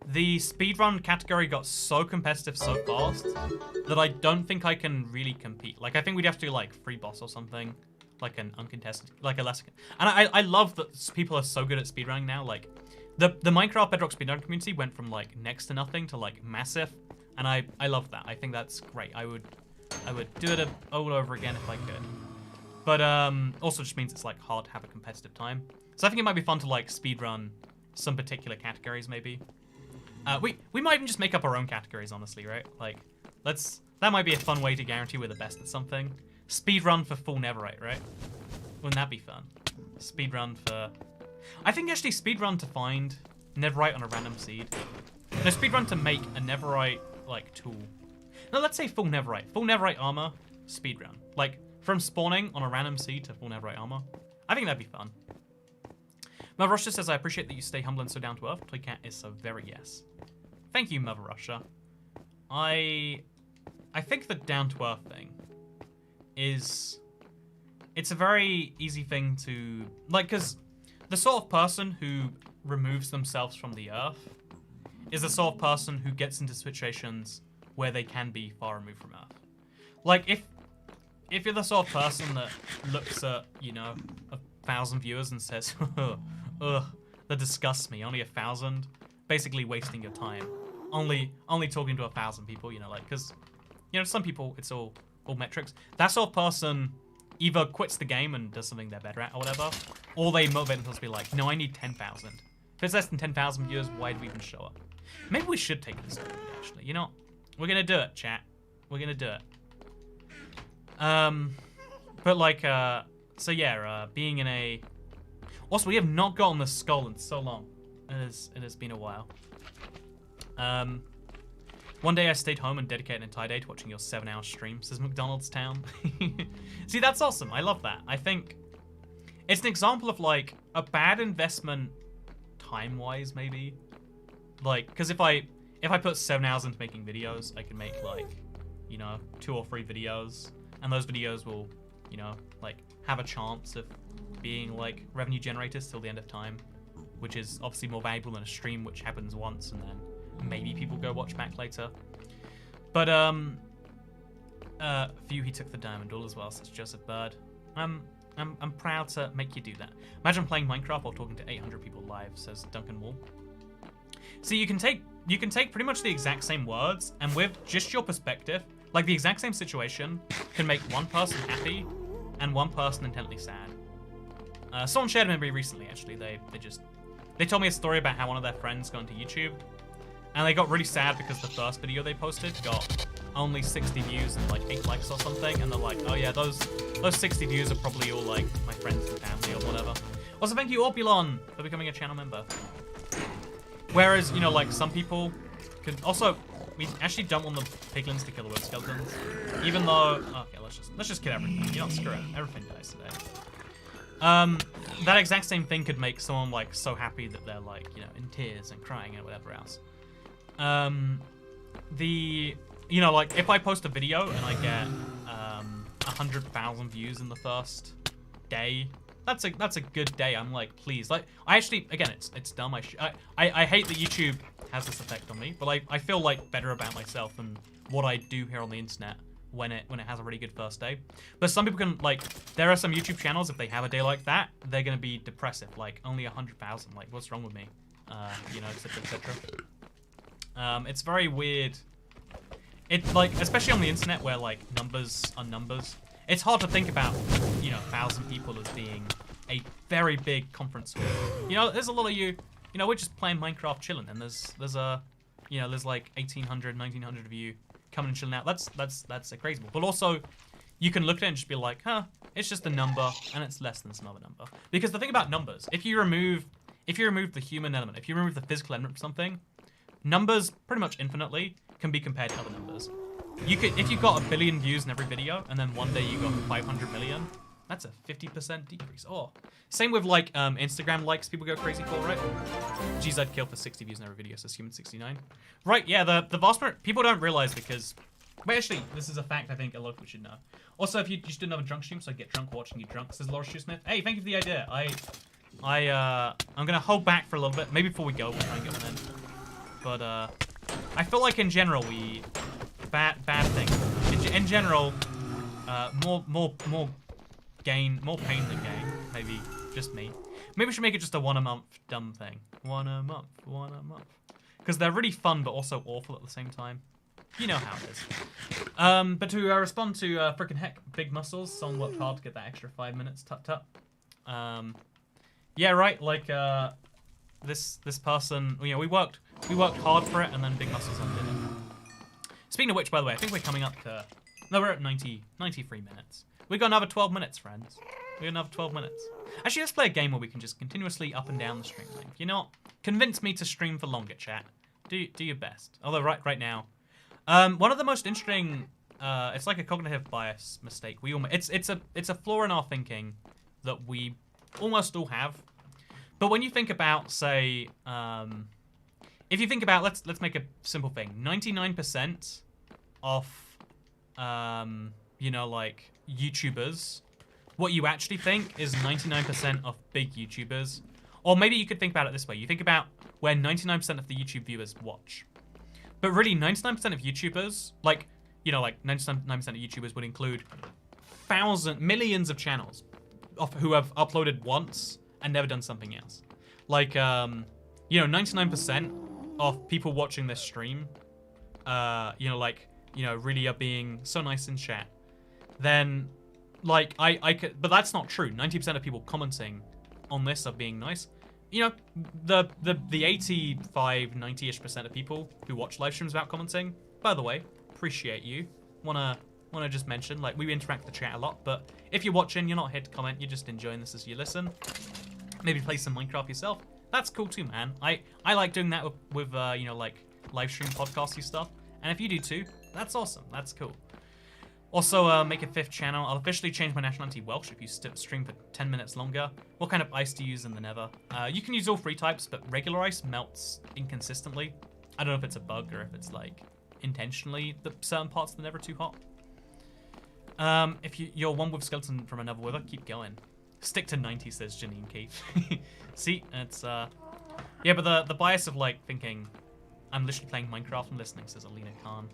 the speedrun category got so competitive so fast that I don't think I can really compete. Like, I think we'd have to do like free boss or something, like an uncontested, like a less. And I love that people are so good at speedrunning now. Like, the Minecraft Bedrock speedrun community went from like next to nothing to like massive, and I love that. I think that's great. I would do it all over again if I could. But also just means it's like hard to have a competitive time. So I think it might be fun to like speedrun some particular categories maybe. We might even just make up our own categories, honestly, right? Like, that might be a fun way to guarantee we're the best at something. Speedrun for full Netherite, right? Wouldn't that be fun? Speedrun for... I think actually speedrun to find Netherite on a random seed. No, speedrun to make a Netherite, like, tool. No, let's say full Netherite. Full Netherite armor, speedrun. Like, from spawning on a random seed to full Netherite armor. I think that'd be fun. Mother Russia says, I appreciate that you stay humble and so down to earth. Playcat is so very yes. Thank you, Mother Russia. I think the down to earth thing is... It's a very easy thing to... Like, because the sort of person who removes themselves from the earth is the sort of person who gets into situations where they can be far removed from earth. Like, if you're the sort of person that looks at, you know, 1,000 viewers and says, ugh, that disgusts me, only 1,000, basically wasting your time. Only talking to 1,000 people, you know, like, because, you know, some people, it's all metrics. That sort of person either quits the game and does something they're better at or whatever, or they motivate themselves to be like, no, I need 10,000. If it's less than 10,000 viewers, why do we even show up? Maybe we should take this video, actually. You know, we're gonna do it, chat. We're gonna do it. But like, so yeah, being in a... Also, we have not gotten the skull in so long. It has been a while. One day I stayed home and dedicated an entire day to watching your 7-hour stream, says McDonald's Town. See, that's awesome. I love that. I think it's an example of like a bad investment time-wise, maybe. Like, because if I put 7 hours into making videos, I can make like, you know, 2 or 3 videos, and those videos will, you know, like have a chance of being like revenue generators till the end of time, which is obviously more valuable than a stream which happens once and then maybe people go watch back later. But View, he took the diamond all as well, says Joseph Bird. I'm proud to make you do that. Imagine playing Minecraft while talking to 800 people live, says Duncan Wall. See, you can take pretty much the exact same words, and with just your perspective, like the exact same situation can make one person happy and one person intently sad. Someone shared with me recently, actually. They told me a story about how one of their friends got into YouTube, and they got really sad because the first video they posted got only 60 views and like 8 likes or something, and they're like, oh yeah, those 60 views are probably all like my friends and family or whatever. Also, thank you, Orpulon, for becoming a channel member. Whereas, you know, like some people can also, we actually don't want the piglins to kill the wood skeletons, even though, okay, let's just kill everything. You know, screw it, everything dies today. That exact same thing could make someone like so happy that they're like, you know, in tears and crying and whatever else. You know, like if I post a video and I get 100,000 views in the first day, that's a good day. I'm like, please, like, I actually, again, it's dumb. I hate that YouTube has this effect on me, but I feel like better about myself and what I do here on the internet when it has a really good first day. But some people can, like, there are some YouTube channels, if they have a day like that, they're gonna be depressive, like only 100,000. Like, what's wrong with me? You know, etc. etc. It's very weird. It's like, especially on the internet where like numbers are numbers, it's hard to think about, you know, 1,000 people as being a very big conference hall. You know, there's a lot of you know, we're just playing Minecraft chilling, and there's like 1,800, 1,900 of you coming and chilling out. That's a crazy one. But also, you can look at it and just be like, huh, it's just a number, and it's less than some other number. Because the thing about numbers, if you remove the human element, if you remove the physical element from something, numbers pretty much infinitely can be compared to other numbers. You could, if you got 1 billion views in every video, and then one day you got 500 million, that's a 50% decrease. Oh, same with like Instagram likes, people go crazy for, right? Geez, I'd kill for 60 views in every video, says Human69. Right, yeah, the vast majority, people don't realize because, but actually, this is a fact I think a lot of people should know. Also, if you just didn't have a drunk stream, so I get drunk watching you drunk, says Laura Shoesmith. Hey, thank you for the idea. I'm gonna hold back for a little bit. Maybe before we go, we'll try and get one in. But I feel like in general bad things. In general, more gain, more pain than gain. Maybe just me. Maybe we should make it just a 1 a month dumb thing. 1 a month, 1 a month. Because they're really fun, but also awful at the same time. You know how it is. But to respond to frickin' heck, Big Muscles, someone worked hard to get that extra 5 minutes. Tut. Yeah, right. Like this person, you know, we worked hard for it, and then Big Muscles undid it. Speaking of which, by the way, I think we're coming up to... No, we're at 93 minutes. We got another 12 minutes, friends. We got another 12 minutes. Actually, let's play a game where we can just continuously up and down the stream length. You know what? Convince me to stream for longer, chat. Do your best. Although right now, one of the most interesting, it's like a cognitive bias mistake. It's a flaw in our thinking that we almost all have. But when you think about, say, if you think about, let's make a simple thing. 99% of, you know, like, YouTubers, what you actually think is 99% of big YouTubers. Or maybe you could think about it this way. You think about where 99% of the YouTube viewers watch. But really, 99% of YouTubers, like, you know, like 99% of YouTubers would include millions of channels who have uploaded once and never done something else. Like, you know, 99% of people watching this stream, you know, like, you know, really are being so nice in chat. Then, like, I could, but that's not true. 90% of people commenting on this are being nice. You know, the 85, 90-ish% of people who watch live streams without commenting, by the way, appreciate you. Wanna just mention, like, we interact with the chat a lot, but if you're watching, you're not here to comment, you're just enjoying this as you listen. Maybe play some Minecraft yourself. That's cool too, man. I like doing that with you know, like, live stream podcasty stuff. And if you do too, that's awesome. That's cool. Also, make a 5th channel. I'll officially change my nationality Welsh if you stream for 10 minutes longer. What kind of ice do you use in the Nether? You can use all 3 types, but regular ice melts inconsistently. I don't know if it's a bug or if it's, like, intentionally that certain parts of the Nether are too hot. If you're one with skeleton from another wither, keep going. Stick to 90, says Janine Keith. See, it's, yeah, but the bias of, like, thinking I'm literally playing Minecraft and listening, says Alina Khan.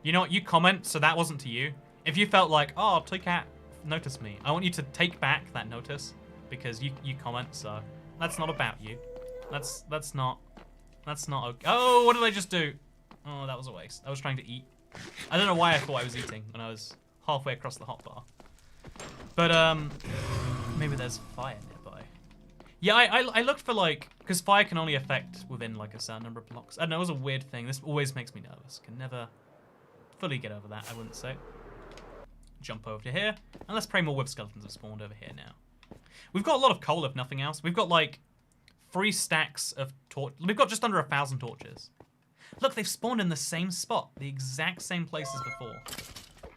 You know what? You comment, so that wasn't to you. If you felt like, oh, Toycat noticed me, I want you to take back that notice because you comment, so that's not about you. That's not okay. Oh, what did I just do? Oh, that was a waste. I was trying to eat. I don't know why I thought I was eating when I was halfway across the hotbar. But, maybe there's fire nearby. Yeah, I looked for, like, because fire can only affect within, like, a certain number of blocks. I don't know, it was a weird thing. This always makes me nervous. Can never fully get over that, I wouldn't say. Jump over to here, and let's pray more web skeletons have spawned over here now. We've got a lot of coal, if nothing else. We've got, like, 3 stacks of We've got just under 1,000 torches. Look, they've spawned in the same spot, the exact same place as before.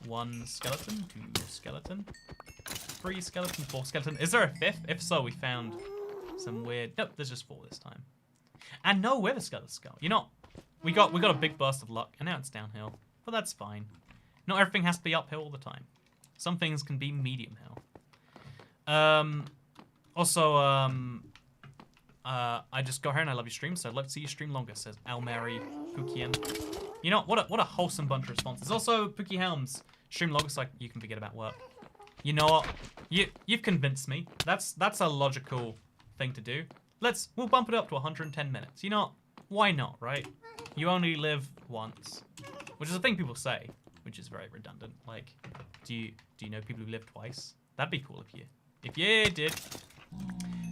1 skeleton, 2 skeleton, 3 skeleton, 4 skeleton. Is there a 5th? If so, we found some weird... Nope, there's just 4 this time. And no wither skeleton skull. You know, we got a big burst of luck, and now it's downhill. But that's fine. Not everything has to be uphill all the time. Some things can be medium hill. Also, I just got here and I love your stream, so I'd love to see you stream longer, says Almeri Pukian. You know, what a wholesome bunch of responses. Also, Pookie Helms, stream longer so you can forget about work. You know what? You've convinced me. That's a logical thing to do. We'll bump it up to 110 minutes. You know, why not, right? You only live once. Which is a thing people say, which is very redundant. Like, do you know people who live twice? That'd be cool if you did.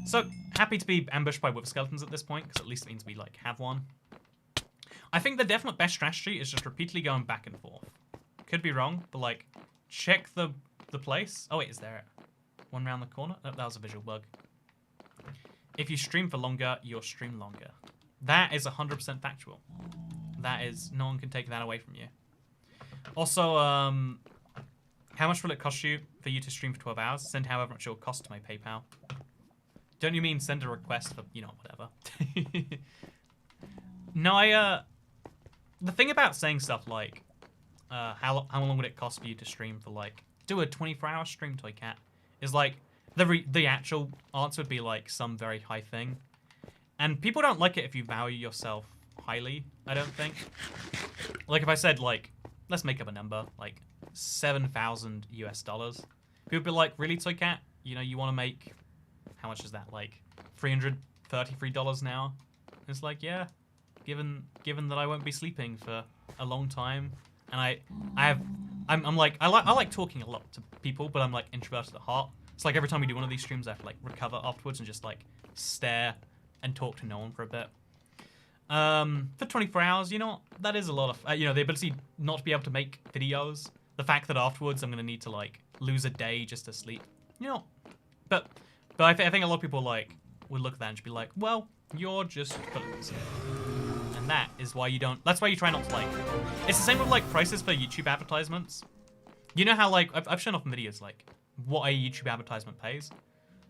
So, happy to be ambushed by wither skeletons at this point, because at least it means we, like, have one. I think the definite best strategy is just repeatedly going back and forth. Could be wrong, but, like, check the place. Oh, wait, is there one around the corner? Oh, that was a visual bug. If you stream for longer, you'll stream longer. That is 100% factual. That is, no one can take that away from you. Also, how much will it cost you for you to stream for 12 hours? Send however much it will cost to my PayPal. Don't you mean send a request for, you know, whatever? No, the thing about saying stuff like, how long would it cost for you to stream for, like, do a 24-hour stream, Toycat, is like, the actual answer would be, like, some very high thing. And people don't like it if you value yourself highly, I don't think. Like, if I said, like, let's make up a number, like, $7,000 US. People would be like, really, Toycat? You know, you want to make, how much is that? Like, $333 an hour? It's like, yeah, given that I won't be sleeping for a long time, and I'm like, I like talking a lot to people, but I'm, like, introverted at heart. It's like every time we do one of these streams, I have to, like, recover afterwards and just, like, stare and talk to no one for a bit. For 24 hours, you know, that is a lot of, you know, the ability not to be able to make videos, the fact that afterwards I'm going to need to, like, lose a day just to sleep, you know, but I think a lot of people, like, would look at that and just be like, well, you're just fools. And that is why you don't, that's why you try not to, like, it's the same with, like, prices for YouTube advertisements. You know how, like, I've shown off in videos, like, what a YouTube advertisement pays.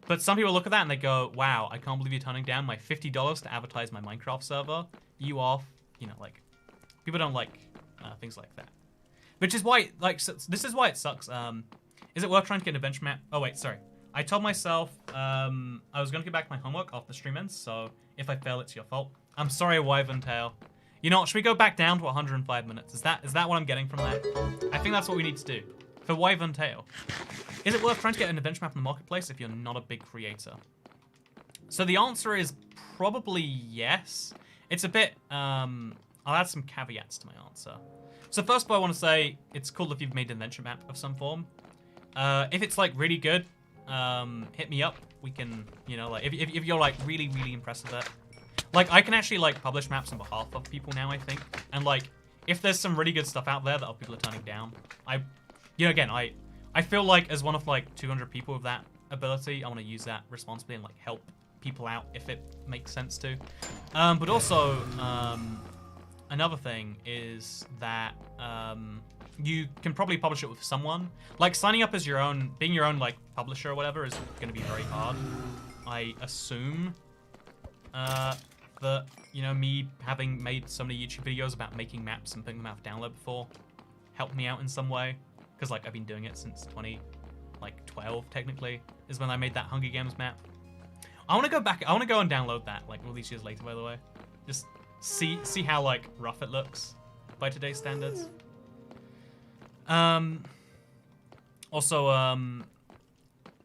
But some people look at that and they go, wow, I can't believe you're turning down my $50 to advertise my Minecraft server. You are, you know, like, people don't like things like that. Which is why, like, so this is why it sucks. Is it worth trying to get an adventure map? Oh, wait, sorry. I told myself I was going to get back my homework after the stream ends, so if I fail, it's your fault. I'm sorry, Wyvern Tail. You know what, should we go back down to 105 minutes? Is that what I'm getting from that? I think that's what we need to do. For Wyvern Tail. Is it worth trying to get an adventure map in the marketplace if you're not a big creator? So the answer is probably yes. It's a bit, I'll add some caveats to my answer. So first of all, I want to say, it's cool if you've made an adventure map of some form. If it's like really good, hit me up. We can, you know, like, if you're like really, really impressed with it. Like, I can actually like publish maps on behalf of people now, I think. And like, if there's some really good stuff out there that other people are turning down, you know, again, I feel like as one of like 200 people with that ability, I want to use that responsibly and like help people out if it makes sense to. But also, another thing is that you can probably publish it with someone. Like signing up as your own, being your own like publisher or whatever is going to be very hard. I assume that, you know, me having made so many YouTube videos about making maps and putting them out for download before helped me out in some way. Because like I've been doing it since 2012 technically is when I made that Hunger Games map. I want to go back. I want to go and download that like all these years later, by the way. Just see how like rough it looks by today's standards. Also,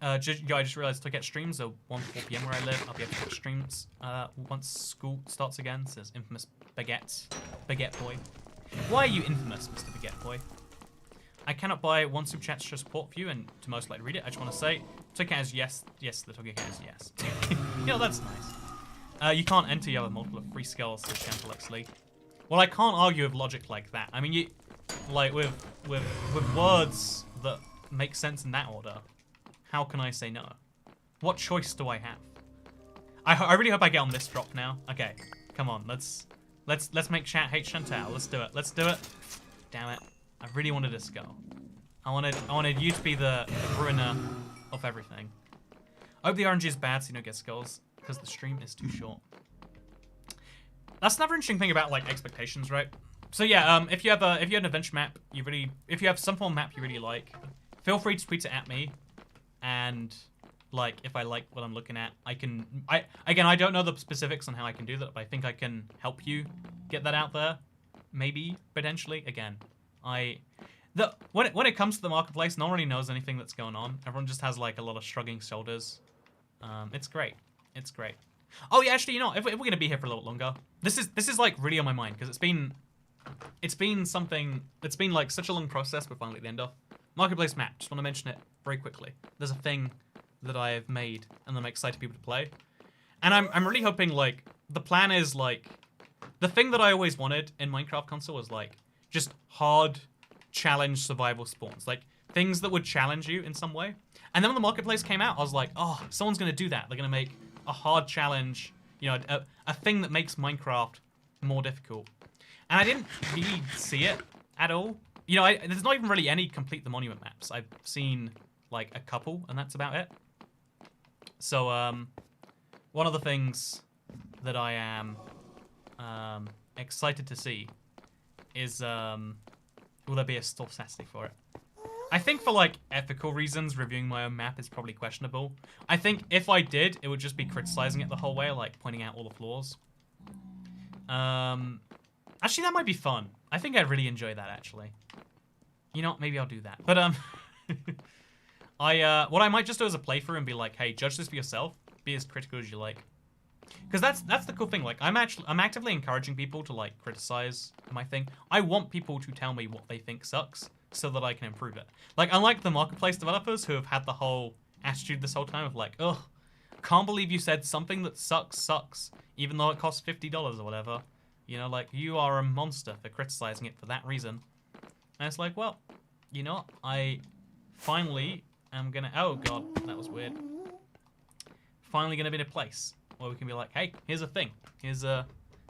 I just realized to get streams at 1 to 4 p.m. where I live. I'll be able to get streams once school starts again. Says infamous Baguette Boy. Why are you infamous, Mr. Baguette Boy? I cannot buy one super chat to show support for you and to most likely read it. I just want to say, Tokyo as yes, the Tokyo is yes. You know, that's nice. You can't enter, you have multiple free skills, says Chantalux Lee. Well, I can't argue with logic like that. I mean, you, like, with words that make sense in that order, how can I say no? What choice do I have? I really hope I get on this drop now. Okay, come on, let's make chat hate Chantal. Let's do it. Let's do it. Damn it. I really wanted this to go. I wanted you to be the ruiner of everything. I hope the RNG is bad so you don't get skulls, because the stream is too short. That's another interesting thing about like expectations, right? So yeah, if you have an adventure map if you have some form of map you really like, feel free to tweet it at me, and like if I like what I'm looking at, I don't know the specifics on how I can do that, but I think I can help you get that out there, maybe potentially. Again, when it comes to the marketplace, no one really knows anything that's going on. Everyone just has like a lot of shrugging shoulders. It's great. It's great. Oh yeah, actually, you know, if we're gonna be here for a little longer, this is like really on my mind because it's been like such a long process. We're finally at the end of marketplace map. Just want to mention it very quickly. There's a thing that I have made and I'm excited for people to play, and I'm really hoping like the plan is like the thing that I always wanted in Minecraft console was like just hard challenge survival spawns, like things that would challenge you in some way. And then when the marketplace came out, I was like, oh, someone's gonna do that. They're gonna make a hard challenge, you know, a thing that makes Minecraft more difficult. And I didn't really see it at all. You know, there's not even really any complete the monument maps. I've seen like a couple, and that's about it. So one of the things that I am excited to see is will there be a store statistic for it? I think for like ethical reasons, reviewing my own map is probably questionable. I think if I did, it would just be criticizing it the whole way, like pointing out all the flaws. Actually, that might be fun. I think I'd really enjoy that, actually. You know what? Maybe I'll do that. But what I might just do as a playthrough and be like, hey, judge this for yourself. Be as critical as you like. Because that's the cool thing. Like, I'm actively encouraging people to like criticize my thing. I want people to tell me what they think sucks so that I can improve it. Like, unlike the marketplace developers who have had the whole attitude this whole time of like, ugh, can't believe you said something that sucks, even though it costs $50 or whatever. You know, like, you are a monster for criticizing it for that reason. And it's like, well, you know what? I finally am gonna, oh god, that was weird. Finally gonna be in a place where we can be like, hey, here's a thing. Here's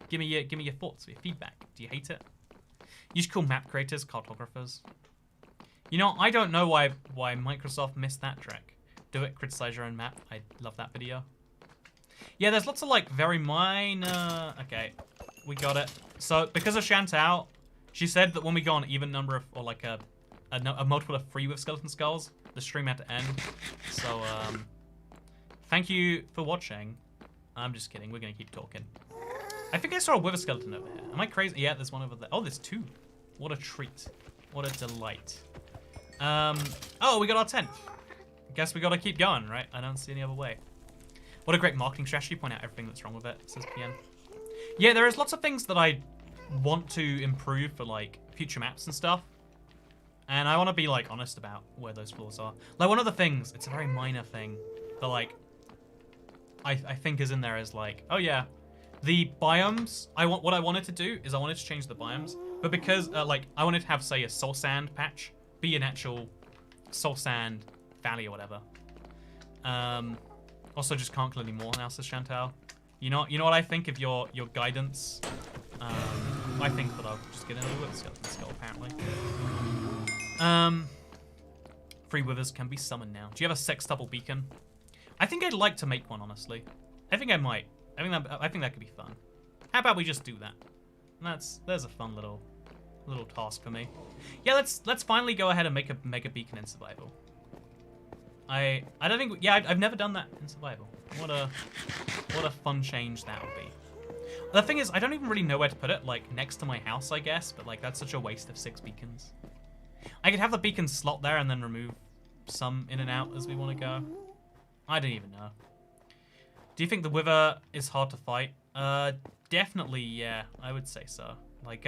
give me your thoughts, your feedback. Do you hate it? You should call map creators cartographers. You know, I don't know why Microsoft missed that trick. Do it, criticize your own map. I love that video. Yeah, there's lots of like very minor... Okay, we got it. So because of Chantal, she said that when we go on even number of, or like a multiple of 3 with skeleton skulls, the stream had to end. So thank you for watching. I'm just kidding, we're gonna keep talking. I think I saw a wither skeleton over here. Am I crazy? Yeah, there's one over there. Oh, there's 2. What a treat. What a delight. Oh, we got our 10th. Guess we gotta keep going, right? I don't see any other way. What a great marketing strategy. Point out everything that's wrong with it, says PN. Yeah, there is lots of things that I want to improve for, like, future maps and stuff. And I want to be, like, honest about where those flaws are. Like, one of the things, it's a very minor thing, that, like, I think is in there is, like, oh, yeah, the biomes, what I wanted to do is I wanted to change the biomes, but because, like, I wanted to have, say, a soul sand patch be an actual soul sand valley or whatever. Also, just can't kill anymore now, says Chantal. You know what I think of your guidance? I think that I'll just get into with skeleton skull, apparently. 3 withers can be summoned now. Do you have a sextuple beacon? I think I'd like to make one, honestly. I think I might. I think that could be fun. How about we just do that? There's a fun little task for me. Yeah, let's finally go ahead and make a beacon in survival. I don't think, yeah, I've never done that in survival. What a fun change that would be. The thing is, I don't even really know where to put it, like next to my house, I guess, but like that's such a waste of 6 beacons. I could have the beacon slot there and then remove some in and out as we want to go. I don't even know. Do you think the wither is hard to fight? Definitely, yeah, I would say so. Like,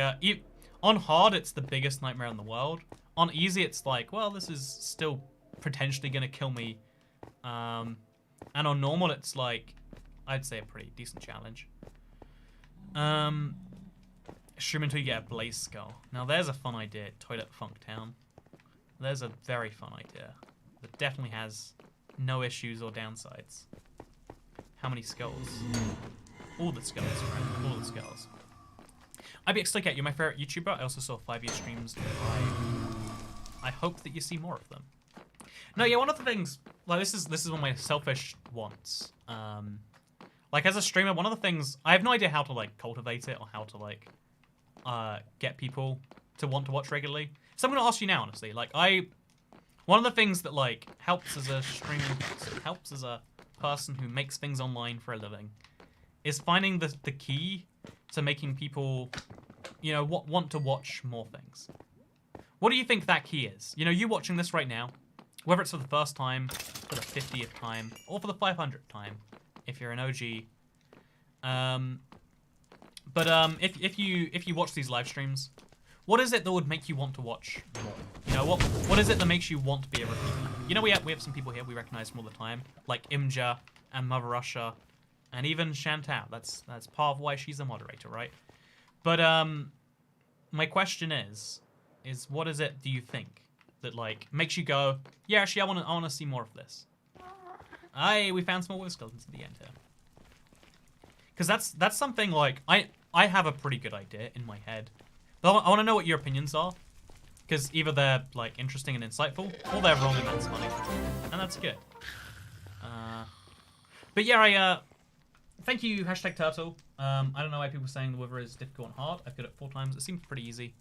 on hard, it's the biggest nightmare in the world. On easy, it's like, well, this is still potentially gonna kill me. And on normal, it's like, I'd say a pretty decent challenge. Stream until you get a blaze skull. Now there's a fun idea, Toilet Funk Town. There's a very fun idea that definitely has no issues or downsides. How many skulls? All the skulls, right? All the skulls. IBXLicat, you're my favorite YouTuber. I also saw 5 of your streams. I hope that you see more of them. No, yeah, one of the things, like this is one of my selfish wants. Like as a streamer, one of the things, I have no idea how to like cultivate it or how to like get people to want to watch regularly. So I'm gonna ask you now, honestly. Like one of the things that like helps as a streaming person, helps as a person who makes things online for a living, is finding the key to making people, you know, want to watch more things. What do you think that key is? You know, you watching this right now, whether it's for the first time, for the 50th time, or for the 500th time, if you're an OG. If you watch these live streams, what is it that would make you want to watch more? You know, what is it that makes you want to be a repeat? You know, we have some people here we recognize from all the time, like Imja and Mother Russia, and even Chantal. That's part of why she's a moderator, right? But my question is what is it do you think that like makes you go, yeah, actually I want to see more of this? We found some more skeletons at the end here. Because that's something like I have a pretty good idea in my head, but I want to know what your opinions are, because either they're like interesting and insightful, or they're wrong and that's funny, and that's good. But yeah, thank you, #Turtle. I don't know why people are saying the wither is difficult and hard. I've got it 4 times. It seems pretty easy.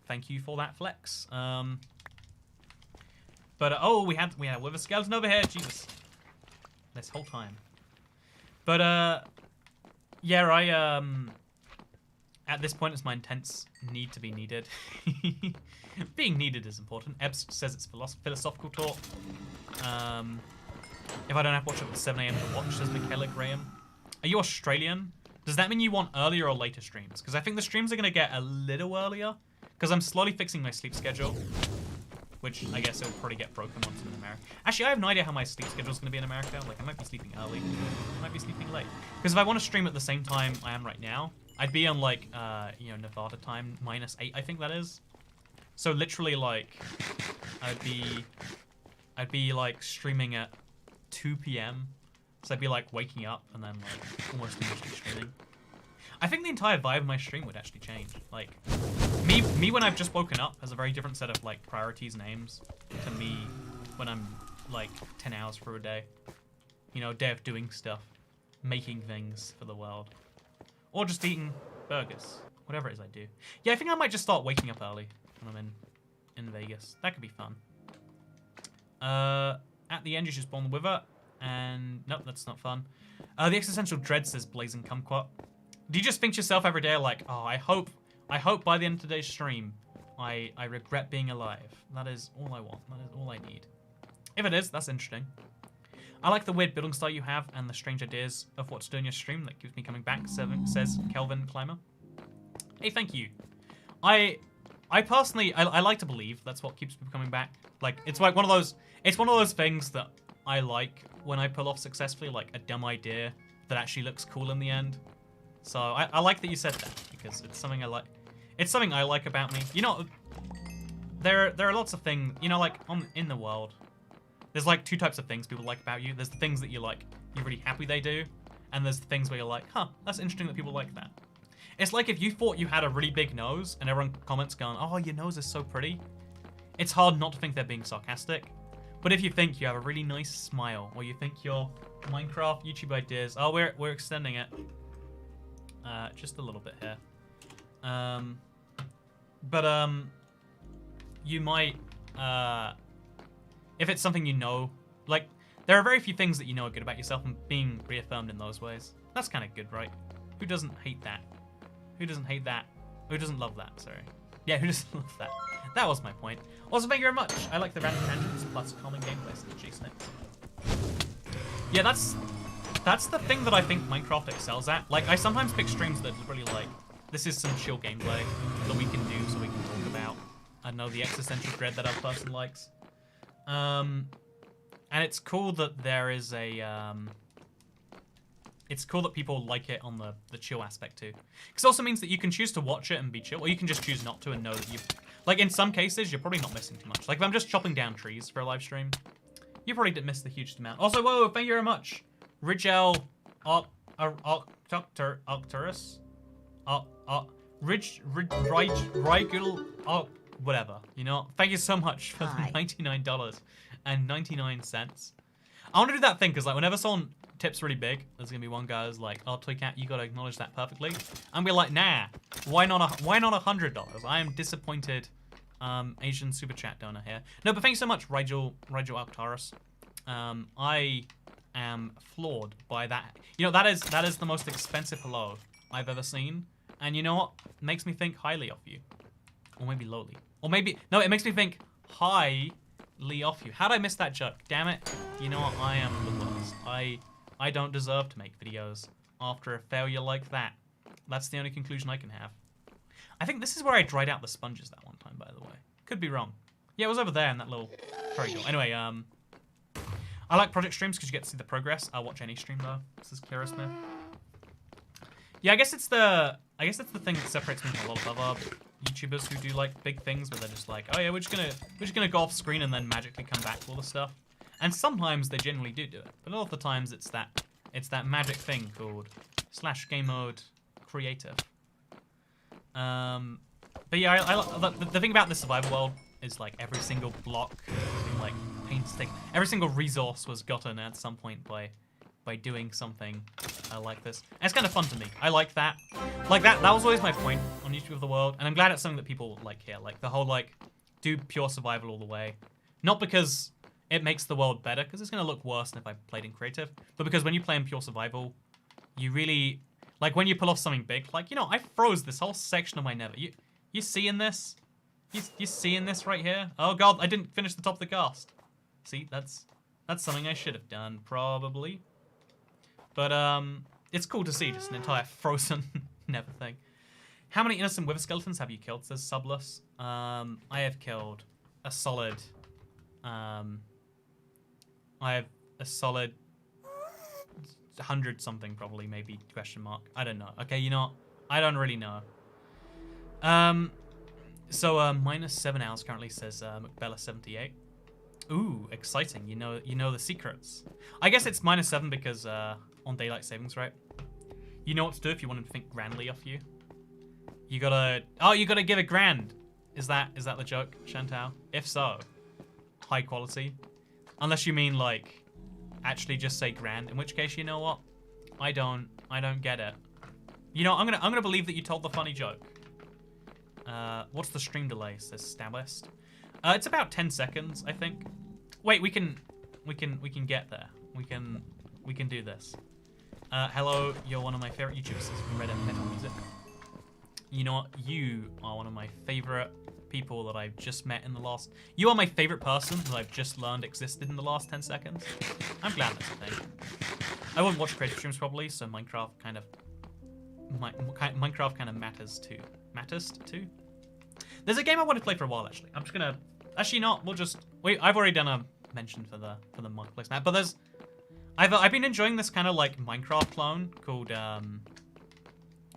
Thank you for that flex. But oh, we had a wither skeleton over here. Jesus, this whole time. But yeah, at this point, it's my intense need to be needed. Being needed is important. Ebbs says it's philosophical talk. If I don't have to watch up at 7 AM to watch, says Michaela Graham. Are you Australian? Does that mean you want earlier or later streams? Because I think the streams are going to get a little earlier. Because I'm slowly fixing my sleep schedule. Which I guess it'll probably get broken once I'm in America. Actually, I have no idea how my sleep schedule is going to be in America. Like, I might be sleeping early. I might be sleeping late. Because if I want to stream at the same time I am right now, I'd be on, like, you know, Nevada time, -8, I think that is. So literally, like, I'd be like, streaming at 2 PM. So I'd be, like, waking up and then, like, almost immediately streaming. I think the entire vibe of my stream would actually change. Like, me when I've just woken up has a very different set of, like, priorities and aims to me when I'm like 10 hours for a day. You know, a day of doing stuff, making things for the world, or just eating burgers, whatever it is I do. Yeah, I think I might just start waking up early when I'm in Vegas. That could be fun. At the end, you should spawn the wither, and nope, that's not fun. The existential dread says blazing kumquat. Do you just think to yourself every day like, oh, I hope by the end of today's stream, I regret being alive. That is all I want. That is all I need. If it is, that's interesting. I like the weird building style you have and the strange ideas of what to do in your stream. That keeps me coming back, says Kelvin Climber. Hey, thank you. I personally, I like to believe that's what keeps me coming back. Like, it's like one of those things that I like when I pull off successfully, like a dumb idea that actually looks cool in the end. So I like that you said that, because it's something I like. It's something I like about me. You know, there are lots of things, you know, like in the world. There's like two types of things people like about you. There's the things that you're really happy they do, and there's the things where you're like, huh, that's interesting that people like that. It's like if you thought you had a really big nose and everyone comments going, oh, your nose is so pretty. It's hard not to think they're being sarcastic. But if you think you have a really nice smile, or you think your Minecraft YouTube ideas, oh, we're extending it. Just a little bit here. You might, if it's something you know, like, there are very few things that you know are good about yourself, and being reaffirmed in those ways, that's kind of good, right? Who doesn't hate that? Who doesn't hate that? Who doesn't love that? Sorry. Yeah, who doesn't love that? That was my point. Also, thank you very much. I like the random tangents plus calming gameplay, says G-Snakes. Yeah, that's the thing that I think Minecraft excels at. Like, I sometimes pick streams that really like, this is some chill gameplay that we can do so we can talk about, I don't know, the existential dread that our person likes. And it's cool that there is a, it's cool that people like it on the chill aspect too. Because it also means that you can choose to watch it and be chill, or you can just choose not to and know that you've, like in some cases, you're probably not missing too much. Like if I'm just chopping down trees for a live stream, you probably didn't miss the hugest amount. Also, whoa, thank you very much. Rigel Arcturus. Rigel, whatever. You know, thank you so much for the $99.99. I want to do that thing, because like whenever someone tips really big, there's gonna be one guy who's like, oh, Toycat, you gotta acknowledge that perfectly. And we're like, nah, why not $100? I am disappointed. Asian super chat donor here. No, but thanks so much, Rigel Arcturus. I am floored by that. You know, that is the most expensive hello I've ever seen. And you know what? It makes me think highly of you. Or maybe lowly. Or maybe, no, it makes me think highly of you. How'd I miss that joke? Damn it. You know what? I am the worst. I don't deserve to make videos after a failure like that. That's the only conclusion I can have. I think this is where I dried out the sponges that one time, by the way. Could be wrong. Yeah, it was over there in that little corridor. Anyway, I like project streams because you get to see the progress. I'll watch any stream though. This is Kira Smith. Yeah, I guess it's the thing that separates me from a lot of other YouTubers who do like big things where they're just like, oh yeah, we're just gonna go off screen and then magically come back to all the stuff. And sometimes they genuinely do it, but a lot of the times it's that magic thing called /game mode creative. But yeah, the thing about the survival world is like every single block, like painstaking, every single resource was gotten at some point by doing something like this. And it's kind of fun to me. I like that. Like that was always my point on YouTube of the world, and I'm glad it's something that people like here. Like the whole like do pure survival all the way, not because it makes the world better, because it's gonna look worse than if I played in creative, but because when you play in pure survival, you really like when you pull off something big. Like, you know, I froze this whole section of my nether. You seeing this? You seeing this right here? Oh god, I didn't finish the top of the cast. See, that's something I should have done probably. But it's cool to see just an entire frozen nether thing. How many innocent wither skeletons have you killed? Says Subless. I have killed a solid. I have a solid 100 something probably, maybe, question mark. I don't know. Okay, you know what? I don't really know. So minus 7 hours currently, says McBella78. Ooh, exciting. You know the secrets. I guess it's minus 7 because on daylight savings, right? You know what to do if you want to think grandly of you. You gotta give a grand. Is that the joke, Chantal? If so, high quality. Unless you mean, like, actually just say grand, in which case, you know what? I don't get it. You know, I'm gonna believe that you told the funny joke. What's the stream delay? Says Stabwest. It's about 10 seconds, I think. Wait, we can get there. We can do this. Hello, you're one of my favorite YouTubers from Red and Metal Music. You know what? You are one of my favorite people that I've just met in the last... You are my favorite person that I've just learned existed in the last 10 seconds. I'm glad that's a thing. I wouldn't watch creative streams probably, so Minecraft kind of matters too. Matters too? There's a game I want to play for a while, actually. I'm just gonna... Actually not, we'll just... Wait, I've already done a mention for the marketplace now, but there's... I've been enjoying this kind of like Minecraft clone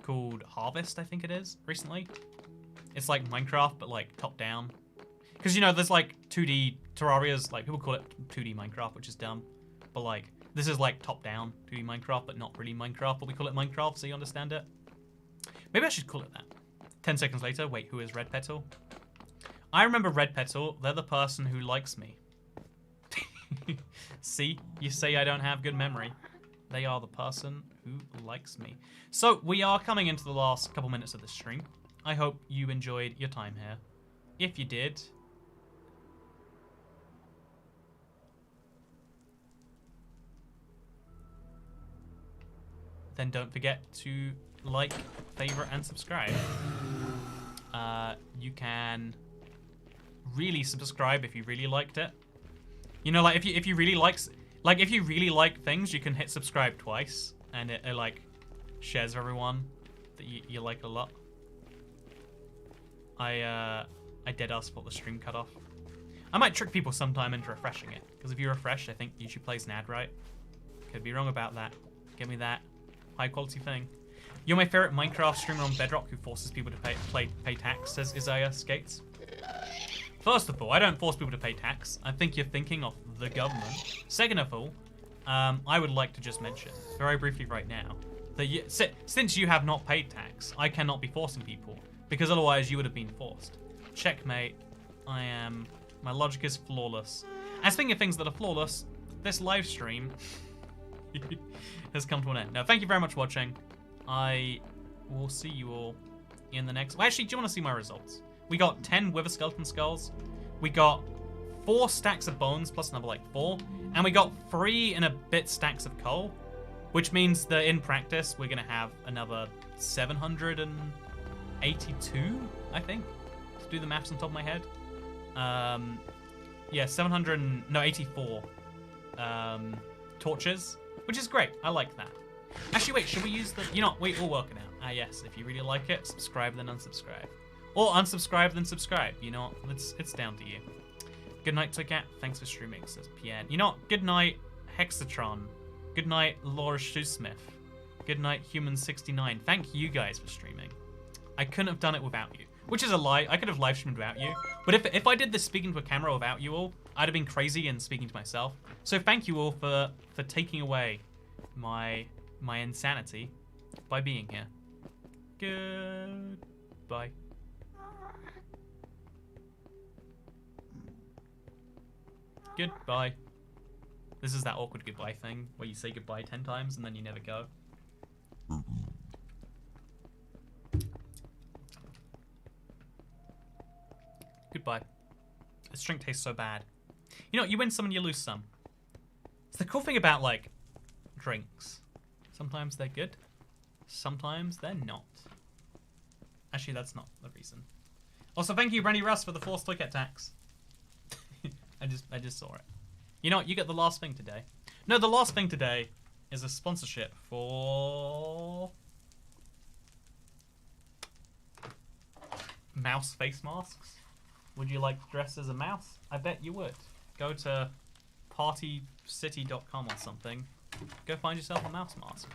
called Harvest, I think it is, recently. It's like Minecraft, but like top down. Because, you know, there's like 2D Terrarias, like people call it 2D Minecraft, which is dumb. But like, this is like top down 2D Minecraft, but not really Minecraft, but we call it Minecraft, so you understand it. Maybe I should call it that. 10 seconds later, wait, who is Red Petal? I remember Red Petal, they're the person who likes me. See, you say I don't have good memory. They are the person who likes me. So, we are coming into the last couple minutes of the stream. I hope you enjoyed your time here. If you did, then don't forget to like, favorite, and subscribe. You can really subscribe if you really liked it. You know, like if you really like things, you can hit subscribe twice, and it like shares with everyone that you like a lot. I dead ass thought the stream cut off. I might trick people sometime into refreshing it, because if you refresh, I think YouTube plays an ad, right? Could be wrong about that. Give me that high quality thing. You're my favorite Minecraft streamer on Bedrock who forces people to pay tax, says Isaiah Skates. First of all, I don't force people to pay tax. I think you're thinking of the government. Second of all, I would like to just mention, very briefly right now, that since you have not paid tax, I cannot be forcing people, because otherwise you would have been forced. Checkmate. My logic is flawless. And speaking of things that are flawless, this live stream has come to an end. Now, thank you very much for watching. I will see you all in the next... Well, actually, do you want to see my results? We got 10 Wither Skeleton Skulls. We got 4 stacks of bones, plus another, like, 4. And we got 3 and a bit stacks of coal. Which means that in practice, we're going to have another 782, I think. To do the maths on top of my head. Yeah, 84 torches. Which is great. I like that. Actually, wait, should we use the... You know, wait, we'll work it out. Yes, if you really like it, subscribe, then unsubscribe. Or unsubscribe, then subscribe. You know, it's down to you. Good night, Toycat. Thanks for streaming, says Pierre. You know what? Good night, Hexatron. Good night, Laura Shoesmith. Good night, Human69. Thank you guys for streaming. I couldn't have done it without you. Which is a lie. I could have live streamed without you. But if I did this speaking to a camera without you all, I'd have been crazy and speaking to myself. So thank you all for taking away my insanity by being here. Goodbye. Goodbye. This is that awkward goodbye thing where you say goodbye 10 times and then you never go. Goodbye. This drink tastes so bad. You know, you win some and you lose some. It's the cool thing about, like, drinks. Sometimes they're good. Sometimes they're not. Actually, that's not the reason. Also, thank you, Rennie Russ, for the 4 Stoic tax. I just saw it. You know what? You get the last thing today. No, the last thing today is a sponsorship for... mouse face masks. Would you like to dress as a mouse? I bet you would. Go to partycity.com or something. Go find yourself a mouse mask.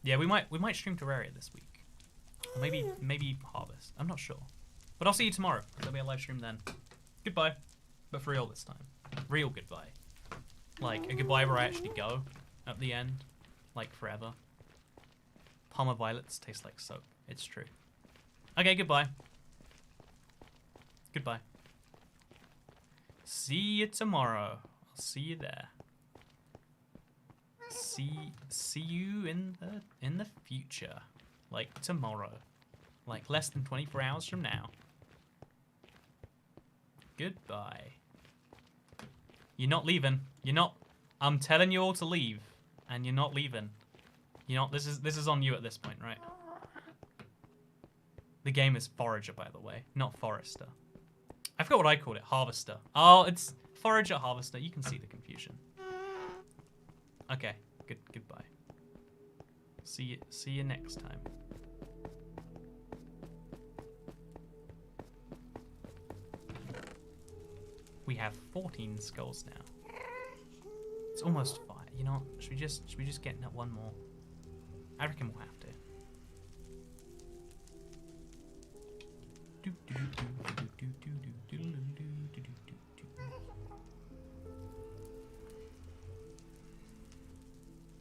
Yeah, we might stream Terraria this week. Or maybe Harvest. I'm not sure. But I'll see you tomorrow. There'll be a live stream then. Goodbye. But for real this time. Real goodbye. Like, a goodbye where I actually go at the end. Like, forever. Palmer violets taste like soap. It's true. Okay, goodbye. Goodbye. See you tomorrow. I'll see you there. See you in the future. Like tomorrow. Like less than 24 hours from now. Goodbye. You're not leaving. You're not. I'm telling you all to leave, and you're not leaving. You're not. This is on you at this point, right? The game is Forager, by the way, not Forester. I forgot what I called it. Harvester. Oh, it's Forager, Harvester. You can see the confusion. Okay. Goodbye. See you next time. We have 14 skulls now. It's almost 5. You know, should we just get one more? I reckon we'll have to.